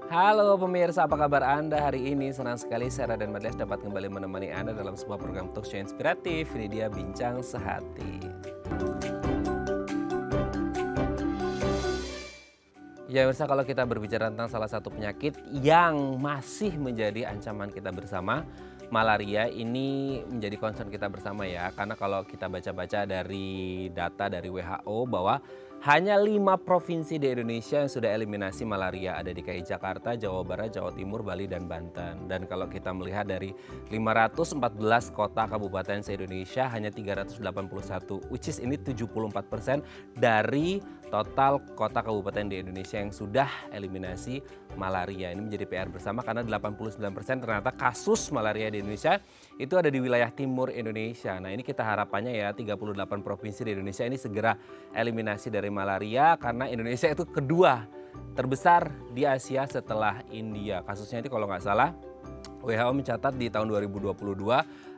Halo pemirsa, apa kabar Anda hari ini? Senang sekali saya Raden Madlias dapat kembali menemani Anda dalam sebuah program talk show inspiratif. Ini dia Bincang Sehati. Ya pemirsa, kalau kita berbicara tentang salah satu penyakit yang masih menjadi ancaman kita bersama, malaria ini menjadi concern kita bersama ya. Karena kalau kita baca-baca dari data dari WHO bahwa hanya 5 provinsi di Indonesia yang sudah eliminasi malaria. Ada DKI Jakarta, Jawa Barat, Jawa Timur, Bali, dan Banten. Dan kalau kita melihat dari 514 kota kabupaten se-Indonesia, hanya 381, which is ini 74% dari total kota kabupaten di Indonesia yang sudah eliminasi malaria. Ini menjadi PR bersama karena 89% ternyata kasus malaria di Indonesia itu ada di wilayah timur Indonesia. Nah ini kita harapannya ya 38 provinsi di Indonesia ini segera eliminasi dari malaria karena Indonesia itu kedua terbesar di Asia setelah India. Kasusnya itu kalau nggak salah WHO mencatat di tahun 2022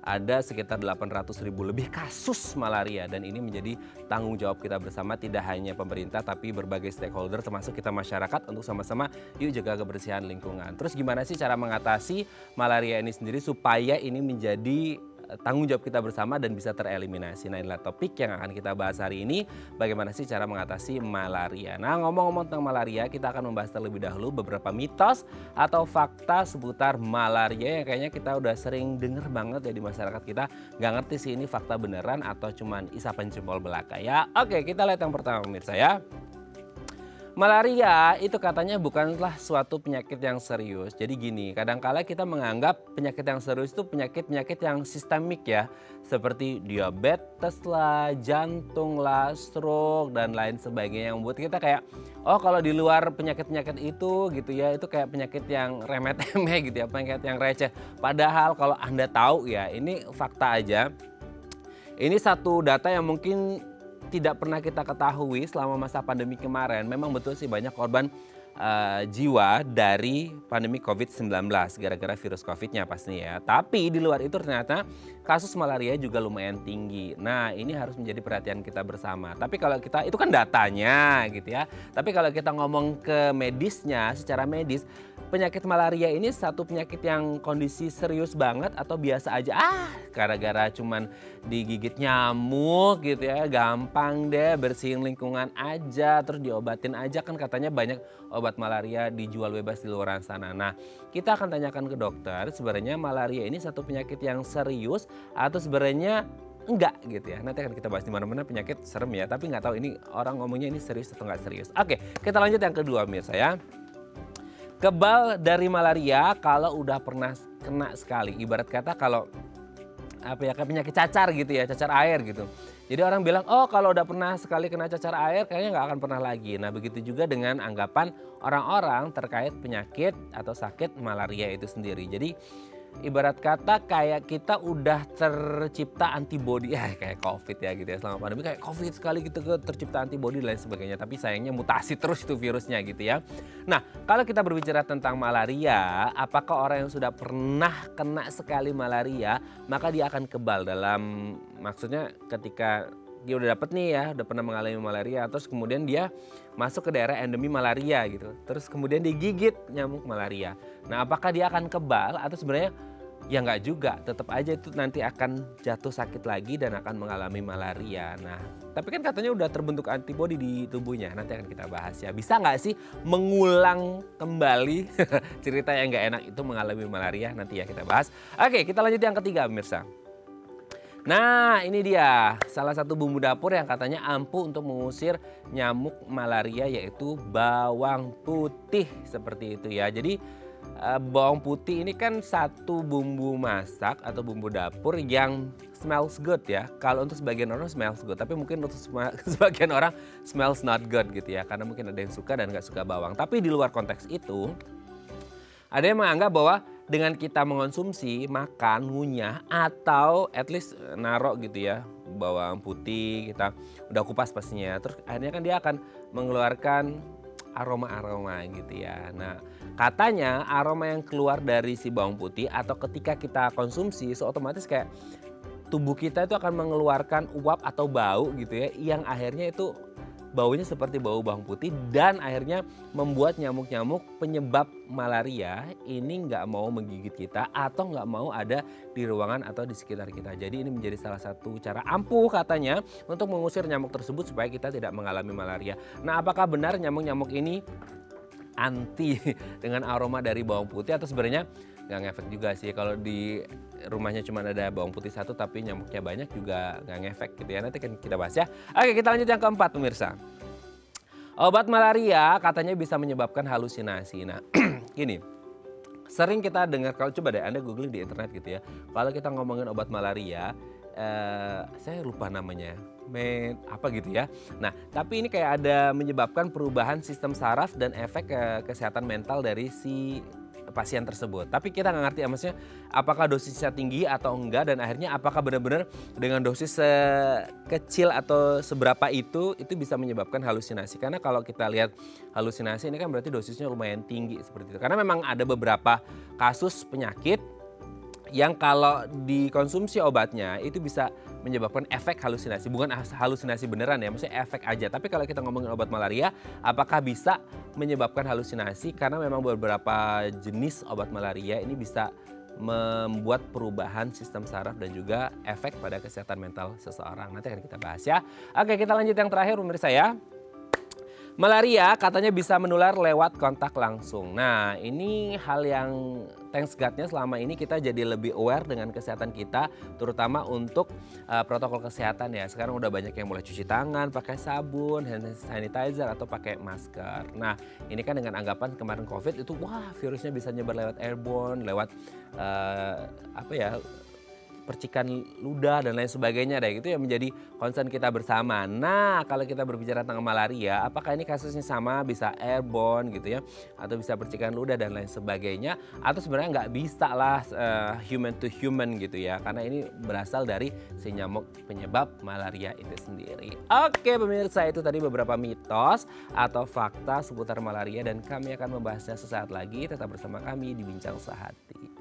ada sekitar 800.000 lebih kasus malaria dan ini menjadi tanggung jawab kita bersama tidak hanya pemerintah tapi berbagai stakeholder termasuk kita masyarakat untuk sama-sama yuk jaga kebersihan lingkungan. Terus gimana sih cara mengatasi malaria ini sendiri supaya ini menjadi tanggung jawab kita bersama dan bisa tereliminasi. Nah inilah topik yang akan kita bahas hari ini. Bagaimana sih cara mengatasi malaria. Nah ngomong-ngomong tentang malaria kita akan membahas terlebih dahulu beberapa mitos atau fakta seputar malaria yang kayaknya kita udah sering denger banget ya di masyarakat kita. Gak ngerti sih ini fakta beneran atau cuman isapan jempol belaka ya. Oke kita lihat yang pertama pemirsa ya. Malaria itu katanya bukanlah suatu penyakit yang serius. Jadi gini, kadangkala kita menganggap penyakit yang serius itu penyakit-penyakit yang sistemik ya. Seperti diabetes lah, jantung lah, stroke dan lain sebagainya. Yang membuat kita kayak, oh kalau di luar penyakit-penyakit itu gitu ya, itu kayak penyakit yang remeh-temeh gitu ya, penyakit yang receh. Padahal kalau Anda tahu ya, ini fakta aja. Ini satu data yang mungkin tidak pernah kita ketahui selama masa pandemi kemarin. Memang betul sih banyak korban jiwa dari pandemi COVID-19 gara-gara virus COVID-nya pastinya ya. Tapi di luar itu ternyata kasus malaria juga lumayan tinggi. Nah ini harus menjadi perhatian kita bersama. Tapi kalau kita, itu kan datanya gitu ya. Tapi kalau kita ngomong ke medisnya, secara medis, penyakit malaria ini satu penyakit yang kondisi serius banget atau biasa aja. Gara-gara cuman digigit nyamuk gitu ya, gampang deh bersihin lingkungan aja, terus diobatin aja kan katanya banyak obat malaria dijual bebas di luar sana. Nah, kita akan tanyakan ke dokter sebenarnya malaria ini satu penyakit yang serius atau sebenarnya enggak gitu ya. Nanti akan kita bahas di mana-mana penyakit serem ya, tapi nggak tahu ini orang ngomongnya ini serius atau nggak serius. Oke, kita lanjut yang kedua pemirsa ya. Kebal dari malaria kalau udah pernah kena sekali. Ibarat kata kalau apa ya, kayak penyakit cacar gitu ya, cacar air gitu. Jadi orang bilang, oh kalau udah pernah sekali kena cacar air kayaknya nggak akan pernah lagi. Nah begitu juga dengan anggapan orang-orang terkait penyakit atau sakit malaria itu sendiri. Jadi ibarat kata kayak kita udah tercipta antibodi ya kayak COVID ya gitu ya, selama pandemi kayak COVID sekali gitu tercipta antibodi dan lain sebagainya, tapi sayangnya mutasi terus itu virusnya gitu ya. Nah kalau kita berbicara tentang malaria, apakah orang yang sudah pernah kena sekali malaria maka dia akan kebal dalam, maksudnya ketika dia udah dapet nih ya, udah pernah mengalami malaria, terus kemudian dia masuk ke daerah endemi malaria gitu, terus kemudian digigit nyamuk malaria. Nah apakah dia akan kebal atau sebenarnya ya nggak juga, tetap aja itu nanti akan jatuh sakit lagi dan akan mengalami malaria. Nah tapi kan katanya udah terbentuk antibodi di tubuhnya, nanti akan kita bahas ya. Bisa nggak sih mengulang kembali cerita yang nggak enak itu mengalami malaria, nanti ya kita bahas. Oke kita lanjut yang ketiga pemirsa. Nah ini dia salah satu bumbu dapur yang katanya ampuh untuk mengusir nyamuk malaria yaitu bawang putih seperti itu ya. Jadi bawang putih ini kan satu bumbu masak atau bumbu dapur yang smells good ya. Kalau untuk sebagian orang smells good, tapi mungkin untuk sebagian orang smells not good gitu ya. Karena mungkin ada yang suka dan nggak suka bawang. Tapi di luar konteks itu ada yang menganggap bahwa dengan kita mengonsumsi, makan, ngunyah, atau at least narok gitu ya, bawang putih kita udah kupas pastinya. Terus akhirnya kan dia akan mengeluarkan aroma-aroma gitu ya. Nah katanya aroma yang keluar dari si bawang putih atau ketika kita konsumsi otomatis kayak tubuh kita itu akan mengeluarkan uap atau bau gitu ya. Yang akhirnya itu baunya seperti bau bawang putih dan akhirnya membuat nyamuk-nyamuk penyebab malaria ini nggak mau menggigit kita atau nggak mau ada di ruangan atau di sekitar kita. Jadi ini menjadi salah satu cara ampuh katanya untuk mengusir nyamuk tersebut supaya kita tidak mengalami malaria. Nah, apakah benar nyamuk-nyamuk ini anti dengan aroma dari bawang putih atau sebenarnya nggak ngefek juga sih? Kalau di rumahnya cuma ada bawang putih satu tapi nyamuknya banyak juga nggak ngefek gitu ya. Nanti kan kita bahas ya. Oke, kita lanjut yang keempat pemirsa. Obat malaria katanya bisa menyebabkan halusinasi. Nah gini, sering kita dengar, kalau coba deh Anda googling di internet gitu ya. Kalau kita ngomongin obat malaria, saya lupa namanya, apa gitu ya. Nah, tapi ini kayak ada menyebabkan perubahan sistem saraf dan efek kesehatan mental dari si pasien tersebut. Tapi kita nggak ngerti ya, maksudnya apakah dosisnya tinggi atau enggak dan akhirnya apakah benar-benar dengan dosis sekecil atau seberapa itu bisa menyebabkan halusinasi. Karena kalau kita lihat halusinasi ini kan berarti dosisnya lumayan tinggi seperti itu. Karena memang ada beberapa kasus penyakit yang kalau dikonsumsi obatnya itu bisa menyebabkan efek halusinasi. Bukan halusinasi beneran ya, maksudnya efek aja. Tapi kalau kita ngomongin obat malaria, apakah bisa menyebabkan halusinasi? Karena memang beberapa jenis obat malaria ini bisa membuat perubahan sistem saraf dan juga efek pada kesehatan mental seseorang. Nanti akan kita bahas ya. Oke, kita lanjut yang terakhir pemirsa ya. Malaria katanya bisa menular lewat kontak langsung. Nah, ini hal yang thanks God-nya selama ini kita jadi lebih aware dengan kesehatan kita, terutama untuk protokol kesehatan ya. Sekarang udah banyak yang mulai cuci tangan, pakai sabun, hand sanitizer atau pakai masker. Nah, ini kan dengan anggapan kemarin COVID itu wah virusnya bisa nyebar lewat airborne, lewat percikan ludah dan lain sebagainya deh, itu yang menjadi concern kita bersama. Nah, kalau kita berbicara tentang malaria, apakah ini kasusnya sama bisa airborne gitu ya, atau bisa percikan ludah dan lain sebagainya, atau sebenarnya nggak bisa lah human to human gitu ya, karena ini berasal dari si nyamuk penyebab malaria itu sendiri. Oke pemirsa, itu tadi beberapa mitos atau fakta seputar malaria dan kami akan membahasnya sesaat lagi. Tetap bersama kami di Bincang Sehati.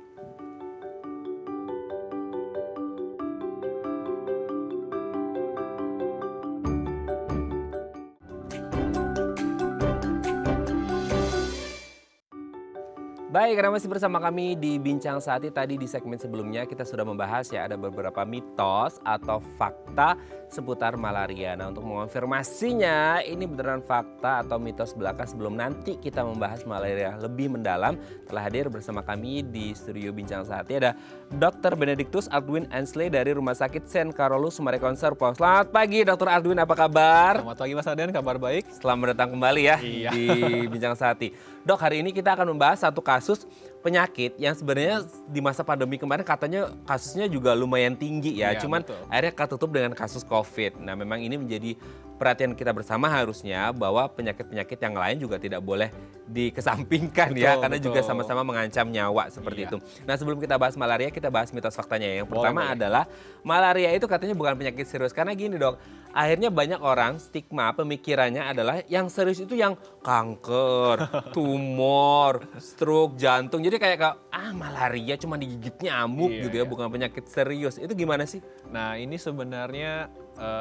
Baik, karena masih bersama kami di Bincang Sehati. Tadi di segmen sebelumnya kita sudah membahas ya ada beberapa mitos atau fakta seputar malaria. Nah, untuk mengonfirmasinya ini beneran fakta atau mitos belaka sebelum nanti kita membahas malaria lebih mendalam, telah hadir bersama kami di studio Bincang Sehati ada Dr. Benedictus Aldwin Ansley dari Rumah Sakit St. Carolus Sumarekon Serpong. Selamat pagi Dr. Aldwin, apa kabar? Selamat pagi Mas Aden, kabar baik. Selamat datang kembali ya di Bincang Sehati. Dok, hari ini kita akan membahas satu kasus penyakit yang sebenarnya di masa pandemi kemarin katanya kasusnya juga lumayan tinggi ya. Cuman betul. Akhirnya ketutup dengan kasus COVID. Nah, memang ini menjadi perhatian kita bersama harusnya bahwa penyakit-penyakit yang lain juga tidak boleh dikesampingkan ya, karena juga sama-sama mengancam nyawa seperti itu. Nah, sebelum kita bahas malaria, kita bahas mitos faktanya. Yang pertama adalah malaria itu katanya bukan penyakit serius. Karena gini dok, akhirnya banyak orang stigma pemikirannya adalah yang serius itu yang kanker, tumor, stroke, jantung. Jadi kayak malaria cuma digigit nyamuk gitu ya, bukan penyakit serius. Itu gimana sih? Nah, ini sebenarnya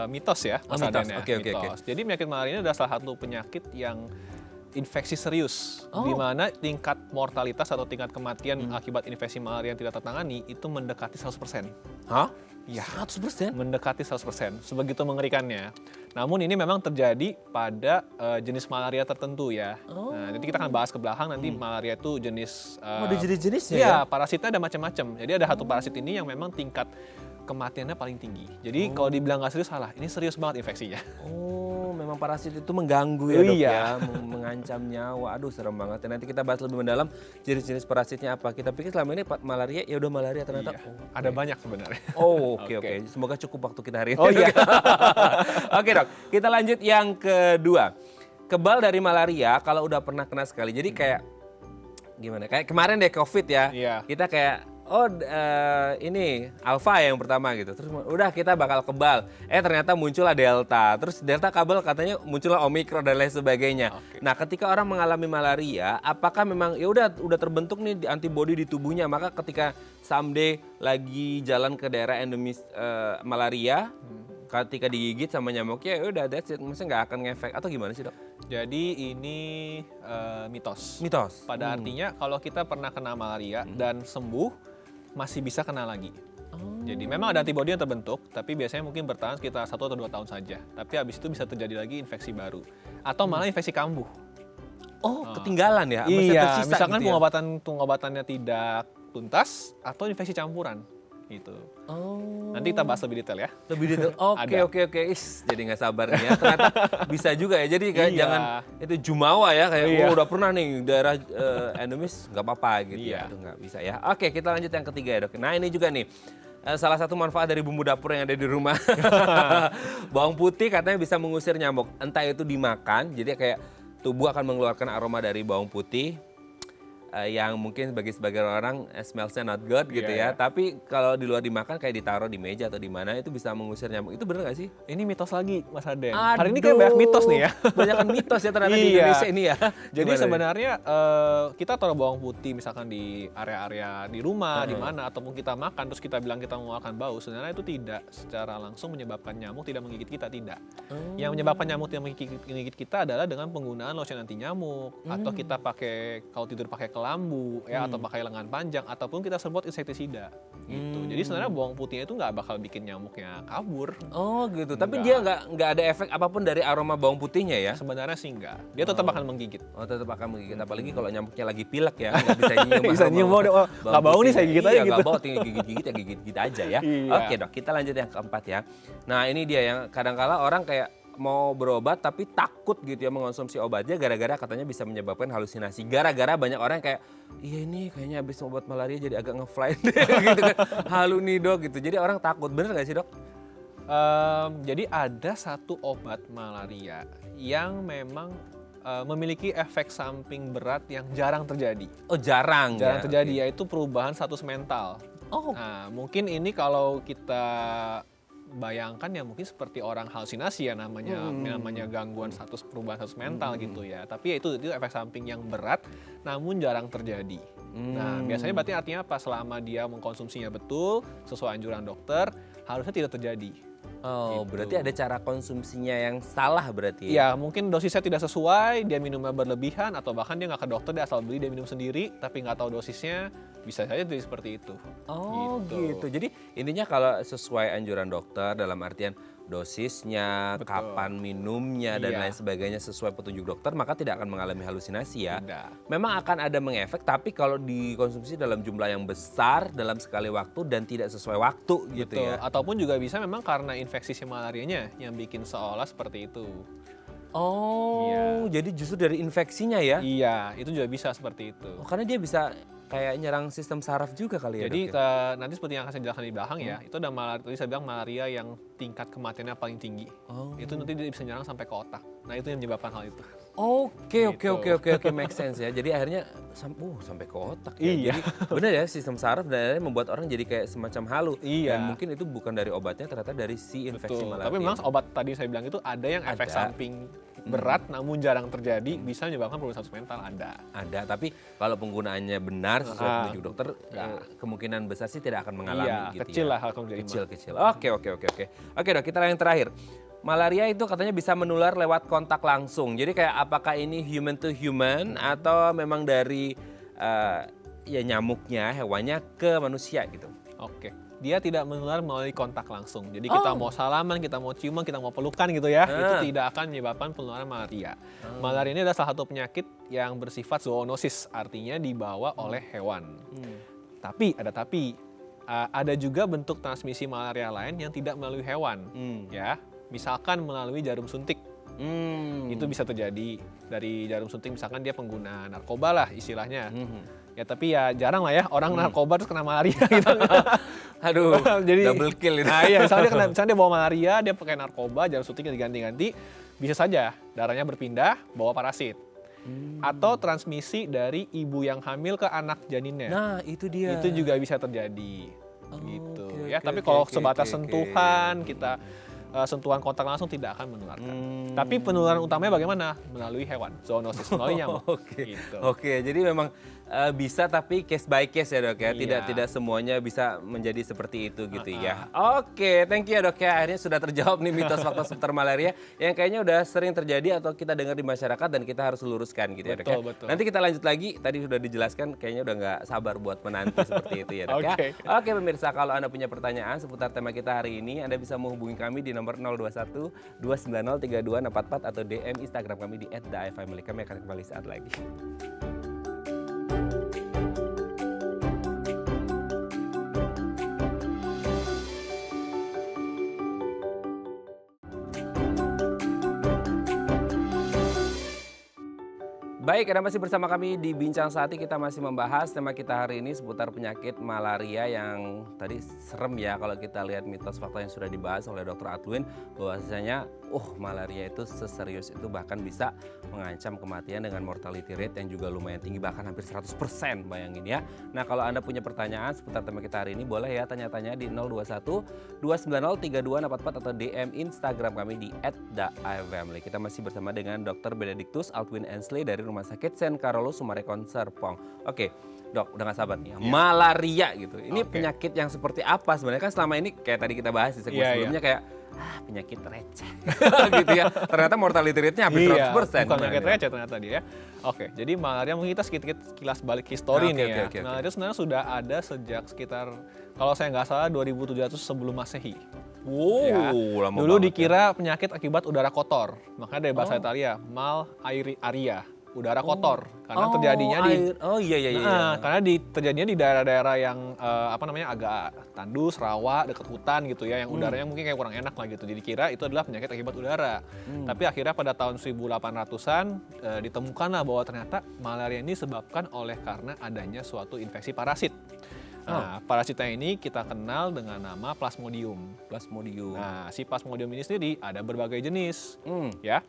mitos ya, Mas mitos. Aden ya. Mitos. Jadi penyakit malaria ini adalah salah satu penyakit yang infeksi serius, di mana tingkat mortalitas atau tingkat kematian akibat infeksi malaria yang tidak tertangani itu mendekati 100%. Hah? Ya, 100%? Mendekati 100%, sebegitu mengerikannya. Namun ini memang terjadi pada jenis malaria tertentu ya. Nah, nanti kita akan bahas ke belakang nanti malaria itu jenis... ada jenis-jenisnya ya? Iya, parasitnya ada macam-macam. Jadi ada satu parasit ini yang memang tingkat kematiannya paling tinggi. Jadi kalau dibilang nggak serius salah, ini serius banget infeksinya. Oh, memang parasit itu mengganggu ya dok ya, mengancam nyawa. Aduh serem banget. Nanti kita bahas lebih mendalam jenis-jenis parasitnya apa. Kita pikir selama ini malaria ya udah malaria ternyata. Iya, ada banyak sebenarnya. Oh oke. Semoga cukup waktu kita hari ini. Oh iya. Oke dok, kita lanjut yang kedua. Kebal dari malaria kalau udah pernah kena sekali. Jadi kayak gimana? Kayak kemarin deh COVID ya. Iya. Kita kayak ini alfa yang pertama gitu. Terus udah kita bakal kebal. Ternyata muncullah delta. Terus delta kabel katanya muncullah omikron dan lain sebagainya. Nah, ketika orang mengalami malaria, apakah memang ya udah terbentuk nih antibodi di tubuhnya, maka ketika someday lagi jalan ke daerah endemis malaria, ketika digigit sama nyamuknya ya udah that's it, maksudnya nggak akan ngefek atau gimana sih dok? Jadi ini mitos. Mitos. Pada artinya kalau kita pernah kena malaria dan sembuh, masih bisa kena lagi. Jadi memang ada antibodi yang terbentuk, tapi biasanya mungkin bertahan sekitar 1 atau 2 tahun saja. Tapi habis itu bisa terjadi lagi infeksi baru. Atau malah infeksi kambuh. Oh, ketinggalan ya? Maksudnya Iya, tersisa misalkan gitu ya? pengobatannya tidak tuntas, atau infeksi campuran. Gitu. Oh. Nanti kita bahas lebih detail ya. Lebih detail. Oke, Ada. oke. Jadi nggak sabar nih ya. Ternyata bisa juga ya. Jadi kayak Iya. jangan itu jumawa ya. Kayak Iya. oh udah pernah nih daerah endemis nggak apa-apa gitu Iya. ya. Aduh nggak bisa ya. Oke, kita lanjut yang ketiga ya dok. Nah ini juga nih. Salah satu manfaat dari bumbu dapur yang ada di rumah. Bawang putih katanya bisa mengusir nyamuk. Entah itu dimakan, jadi kayak tubuh akan mengeluarkan aroma dari bawang putih. Yang mungkin bagi sebagian orang smell-nya not good gitu ya. Iya, iya. Tapi kalau di luar dimakan kayak ditaruh di meja atau di mana itu bisa mengusir nyamuk. Itu bener gak sih? Ini mitos lagi, Mas Raden. Hari ini kayak banyak mitos nih ya. Banyakan mitos ya ternyata di Iya. Indonesia ini ya. Jadi Gimana nih? sebenarnya kita taruh bawang putih misalkan di area-area di rumah, di mana, ataupun kita makan terus kita bilang kita mengeluarkan bau, sebenarnya itu tidak secara langsung menyebabkan nyamuk tidak menggigit kita, tidak. Yang menyebabkan nyamuk tidak menggigit kita adalah dengan penggunaan lotion anti nyamuk, atau kita pakai, kalau tidur pakai kelambu, ya, atau pakai lengan panjang, ataupun kita semprot insektisida. Gitu. Jadi sebenarnya bawang putihnya itu nggak bakal bikin nyamuknya kabur. Oh gitu, tapi Enggak. dia nggak ada efek apapun dari aroma bawang putihnya ya? Sebenarnya sih enggak. Dia tetap akan menggigit. Oh tetap akan menggigit, apalagi kalau nyamuknya lagi pilek ya, nggak bisa nyium. Bisa nyium, oh, nggak bau nih, saya gigit aja Iya, gitu. nggak bau, tinggal gigit-gigit ya gigit-gigit aja ya. Iya. Oke dok, kita lanjut yang keempat ya. Nah ini dia yang kadang-kala orang kayak mau berobat tapi takut gitu ya mengonsumsi obatnya gara-gara katanya bisa menyebabkan halusinasi. Gara-gara banyak orang kayak, iya ini kayaknya habis obat malaria jadi agak ngefly deh gitu kan. Halu nih dok gitu, jadi orang takut. Bener nggak sih dok? Jadi ada satu obat malaria yang memang memiliki efek samping berat yang jarang terjadi. Oh jarang Jarang ya? terjadi, Oke. yaitu perubahan status mental. Oh. Nah, mungkin ini kalau kita bayangkan ya mungkin seperti orang halusinasi ya, namanya gangguan perubahan status mental gitu ya. Tapi ya itu efek samping yang berat namun jarang terjadi. Nah, biasanya berarti artinya apa? Selama dia mengkonsumsinya betul sesuai anjuran dokter, harusnya tidak terjadi. Oh, Gitu. berarti ada cara konsumsinya yang salah berarti Ya, mungkin dosisnya tidak sesuai, dia minumnya berlebihan, atau bahkan dia nggak ke dokter, dia asal beli, dia minum sendiri, tapi nggak tahu dosisnya, bisa saja jadi seperti itu. Oh gitu. Jadi intinya kalau sesuai anjuran dokter dalam artian dosisnya, Betul. kapan minumnya dan Iya. lain sebagainya sesuai petunjuk dokter maka tidak akan mengalami halusinasi ya. Tidak. Memang akan ada mengefek tapi kalau dikonsumsi dalam jumlah yang besar dalam sekali waktu dan tidak sesuai waktu gitu Betul. ya. Ataupun juga bisa memang karena infeksi si malarianya yang bikin seolah seperti itu. Oh, Iya. jadi justru dari infeksinya ya? Iya, itu juga bisa seperti itu. Oh, karena dia bisa kayak nyerang sistem saraf juga kali ya Jadi dok ya? nanti seperti yang akan saya jelaskan di belakang ya, itu ada tadi saya bilang malaria yang tingkat kematiannya paling tinggi. Oh. Itu nanti dia bisa nyerang sampai ke otak. Nah, itu yang menyebabkan hal itu. Oke, Gitu. make sense ya. Jadi akhirnya sampai ke otak ya. Iya. Jadi benar ya sistem saraf dan akhirnya membuat orang jadi kayak semacam halu. Iya. Dan mungkin itu bukan dari obatnya, ternyata dari si infeksi Betul. malaria. Tapi memang obat tadi saya bilang itu ada yang efek Ada. samping berat namun jarang terjadi, bisa menyebabkan perubahan status mental, ada. ada, tapi kalau penggunaannya benar sesuai petunjuk dokter, Ya. kemungkinan besar sih tidak akan mengalami Iya, gitu kecil ya. lah hal terjadi. Kecil. Oke. Oke dok, kita yang terakhir. Malaria itu katanya bisa menular lewat kontak langsung. Jadi kayak apakah ini human to human atau memang dari ya nyamuknya, hewannya ke manusia gitu? Oke. Dia tidak menular melalui kontak langsung. Jadi kita mau salaman, kita mau ciuman, kita mau pelukan gitu ya, itu tidak akan menyebabkan penularan malaria. Malaria ini adalah salah satu penyakit yang bersifat zoonosis, artinya dibawa oleh hewan. Tapi ada juga bentuk transmisi malaria lain yang tidak melalui hewan, ya. Misalkan melalui jarum suntik. Itu bisa terjadi dari jarum suntik, misalkan dia pengguna narkoba lah istilahnya. Ya tapi ya jarang lah ya orang narkoba terus kena malaria gitu. Aduh, Jadi double kill itu. Nah iya, misalnya dia bawa malaria, dia pakai narkoba, jarum suntiknya diganti-ganti, bisa saja darahnya berpindah bawa parasit. Atau transmisi dari ibu yang hamil ke anak janinnya. Nah, itu dia. Itu juga bisa terjadi. Gitu oke, ya. oke, Tapi oke, kalau oke, sebatas oke. sentuhan kita sentuhan kontak langsung tidak akan menularkan. Tapi penularan utamanya bagaimana? Melalui hewan, zoonosis, melalui nyamuk. Oke. Gitu. Oke, jadi memang bisa tapi case by case ya dok ya, Iya. tidak semuanya bisa menjadi seperti itu gitu ya. Oke, thank you ya dok ya, akhirnya sudah terjawab nih mitos fakta seputar malaria yang kayaknya udah sering terjadi atau kita dengar di masyarakat dan kita harus luruskan gitu ya dok ya. Betul. Nanti kita lanjut lagi, tadi sudah dijelaskan kayaknya udah nggak sabar buat menanti seperti itu ya dok ya. Oke. Oke pemirsa, kalau Anda punya pertanyaan seputar tema kita hari ini, Anda bisa menghubungi kami di nomor 021 290 3244 atau DM Instagram kami di @daifamily. Kami akan kembali saat lagi. Baik, Anda masih bersama kami di Bincang Saati. Kita masih membahas tema kita hari ini seputar penyakit malaria yang tadi serem ya kalau kita lihat mitos fakta yang sudah dibahas oleh Dr. Adwin, bahwasanya malaria itu seserius itu, bahkan bisa mengancam kematian dengan mortality rate yang juga lumayan tinggi, bahkan hampir 100%, bayangin ya. Nah, kalau Anda punya pertanyaan seputar tema kita hari ini, boleh ya tanya-tanya di 021 290 3244 atau DM Instagram kami di @daifamily. Kita masih bersama dengan Dr. Benedictus Aldwin Ensley dari Rumah Sakit Sen Carolus Sumarekon Serpong. Oke, dok, udah gak sabar nih ya. Malaria gitu. Ini penyakit yang seperti apa sebenarnya? Kan selama ini kayak tadi kita bahas di segmen sebelumnya kayak penyakit receh gitu ya. Ternyata mortality rate-nya hampir 100%. Bukan penyakit receh ternyata dia ya. Oke, jadi malaria mungkin kita sedikit kilas balik histori nih ya. Malaria sebenarnya sudah ada sejak sekitar, kalau saya nggak salah 2700 sebelum Masehi. Wow, lama Dulu banget dikira penyakit akibat udara kotor. Makanya dari bahasa Italia, malaria, udara kotor. Karena terjadinya karena terjadinya di daerah-daerah yang agak tandus, rawa, dekat hutan gitu ya, yang udaranya mungkin kayak kurang enak lah gitu. Jadi kira itu adalah penyakit akibat udara. Tapi akhirnya pada tahun 1800-an ditemukanlah bahwa ternyata malaria ini disebabkan oleh karena adanya suatu infeksi parasit. Nah, parasitnya ini kita kenal dengan nama Plasmodium. Nah, si Plasmodium ini sendiri ada berbagai jenis, ya.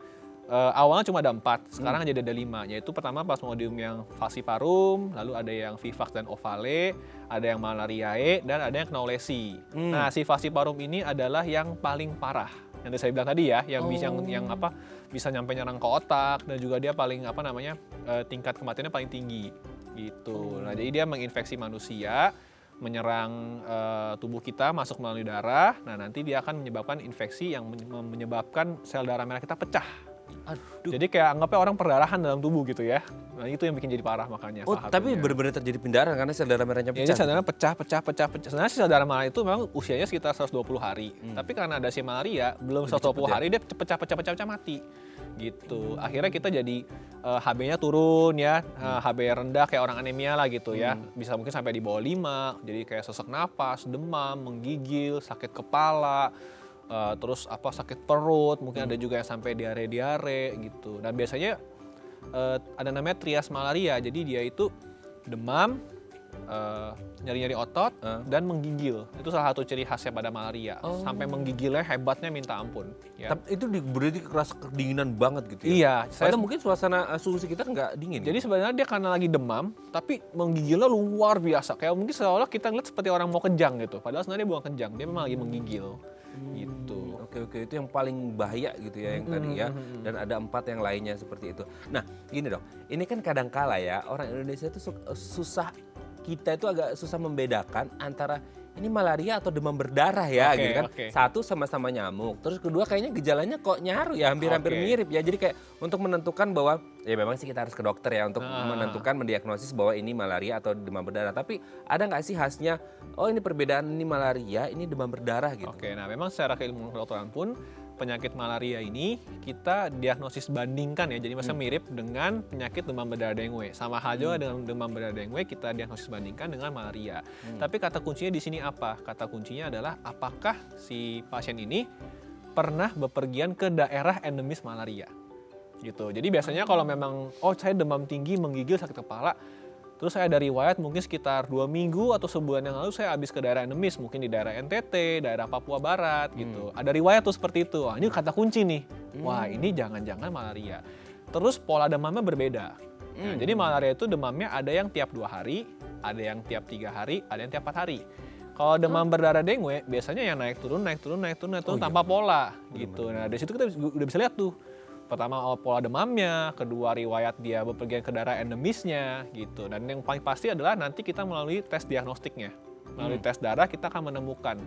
Awalnya cuma ada 4, sekarang jadi ada 5, yaitu pertama Plasmodium yang falciparum, lalu ada yang vivax dan ovale, ada yang malariae, dan ada yang knowlesi. Nah, si falciparum ini adalah yang paling parah, yang saya bilang tadi ya, yang bisa nyampe nyerang ke otak, dan juga dia paling tingkat kematiannya paling tinggi gitu. Nah, jadi dia menginfeksi manusia, menyerang tubuh kita, masuk melalui darah. Nah, nanti dia akan menyebabkan infeksi yang menyebabkan sel darah merah kita pecah. Aduh. Jadi kayak anggapnya orang perdarahan dalam tubuh gitu ya. Nah, itu yang bikin jadi parah makanya. Tapi benar-benar terjadi pendarahan karena sel darah merahnya pecah. Jadi sel darah pecah. Sebenarnya sel darah merah itu memang usianya sekitar 120 hari. Tapi karena ada si malaria, belum 120 hari dia pecah mati. Gitu. Akhirnya kita jadi HB-nya turun ya, HB rendah kayak orang anemia lah gitu ya. Bisa mungkin sampai di bawah 5, jadi kayak sesak napas, demam, menggigil, sakit kepala, terus sakit perut, mungkin ada juga yang sampai diare gitu. Dan biasanya ada namanya trias malaria, jadi dia itu demam, nyeri-nyeri otot, dan menggigil. Itu salah satu ciri khasnya pada malaria. Sampai menggigilnya hebatnya minta ampun. Ya. Tapi itu berarti kerasa kedinginan banget gitu ya? Iya. Padahal mungkin suasana suhu kita nggak dingin. Jadi sebenarnya dia karena lagi demam, tapi menggigilnya luar biasa. Kayak mungkin seolah kita ngeliat seperti orang mau kejang gitu. Padahal sebenarnya dia bukan kejang, dia memang lagi menggigil. Gitu. Oke, itu yang paling bahaya gitu ya yang tadi ya. Dan ada 4 yang lainnya seperti itu. Nah, gini dok, ini kan kadangkala ya orang Indonesia itu susah, kita itu agak susah membedakan antara ini malaria atau demam berdarah ya gitu kan. Satu sama-sama nyamuk, terus kedua kayaknya gejalanya kok nyaru ya, hampir mirip ya. Jadi kayak untuk menentukan bahwa ya memang sih kita harus ke dokter ya untuk menentukan, mendiagnosis bahwa ini malaria atau demam berdarah. Tapi ada nggak sih khasnya, ini perbedaan, ini malaria, ini demam berdarah gitu? Nah memang secara keilmuan kedokteran pun penyakit malaria ini kita diagnosis bandingkan ya, jadi maksudnya mirip dengan penyakit demam berdarah dengue. Sama halnya dengan demam berdarah dengue kita diagnosis bandingkan dengan malaria. Tapi kata kuncinya di sini apa? Kata kuncinya adalah apakah si pasien ini pernah bepergian ke daerah endemis malaria. Gitu. Jadi biasanya kalau memang saya demam tinggi, menggigil, sakit kepala, terus saya ada riwayat mungkin sekitar 2 minggu atau sebulan yang lalu saya habis ke daerah endemis, mungkin di daerah NTT, daerah Papua Barat gitu. Ada riwayat tuh seperti itu. Ini kata kunci nih. Wah, ini jangan-jangan malaria. Terus pola demamnya berbeda. Jadi malaria itu demamnya ada yang tiap 2 hari, ada yang tiap 3 hari, ada yang tiap 4 hari. Kalau demam berdarah dengue, biasanya yang naik turun tanpa pola gitu. Nah dari situ kita udah bisa lihat tuh. Pertama pola demamnya, kedua riwayat dia bepergian ke daerah endemisnya gitu. Dan yang paling pasti adalah nanti kita melalui tes diagnostiknya. Melalui tes darah kita akan menemukan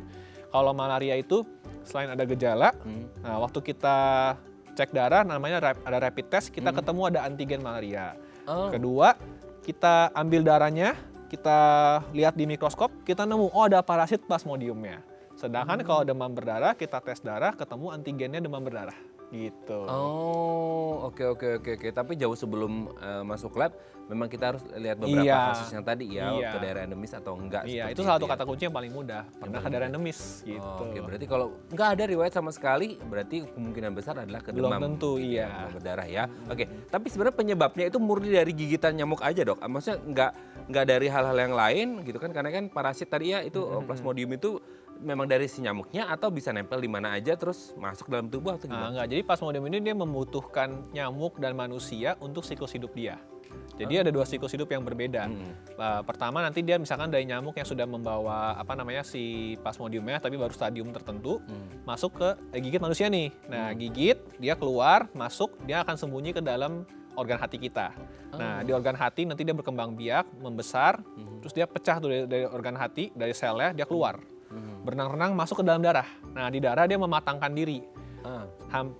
kalau malaria itu selain ada gejala, nah waktu kita cek darah namanya ada rapid test, kita ketemu ada antigen malaria. Kedua, kita ambil darahnya, kita lihat di mikroskop, kita nemu oh ada parasit plasmodiumnya. Sedangkan kalau demam berdarah, kita tes darah ketemu antigennya demam berdarah. Gitu. Oh, oke. Tapi jauh sebelum masuk lab, memang kita harus lihat beberapa kasus yang tadi ya, ke daerah endemis atau enggak. Iya, itu salah satu kata kunci yang paling mudah. Pernah ke daerah endemis, gitu. Oke, berarti kalau nggak ada riwayat sama sekali, berarti kemungkinan besar adalah ke demam. Belum tentu, iya. Demam berdarah ya. Oke, tapi sebenarnya penyebabnya itu murni dari gigitan nyamuk aja, Dok. Maksudnya nggak dari hal-hal yang lain, gitu kan? Karena kan parasit tadi ya, itu plasmodium itu memang dari si nyamuknya atau bisa nempel di mana aja terus masuk dalam tubuh atau gimana? Enggak, jadi plasmodium ini dia membutuhkan nyamuk dan manusia untuk siklus hidup dia. Jadi ada dua siklus hidup yang berbeda. Pertama nanti dia misalkan dari nyamuk yang sudah membawa si plasmodiumnya tapi baru stadium tertentu masuk ke gigit manusia nih. Nah gigit dia keluar masuk dia akan sembunyi ke dalam organ hati kita. Nah di organ hati nanti dia berkembang biak membesar terus dia pecah tuh dari organ hati dari selnya dia keluar. Berenang-renang masuk ke dalam darah. Nah di darah dia mematangkan diri.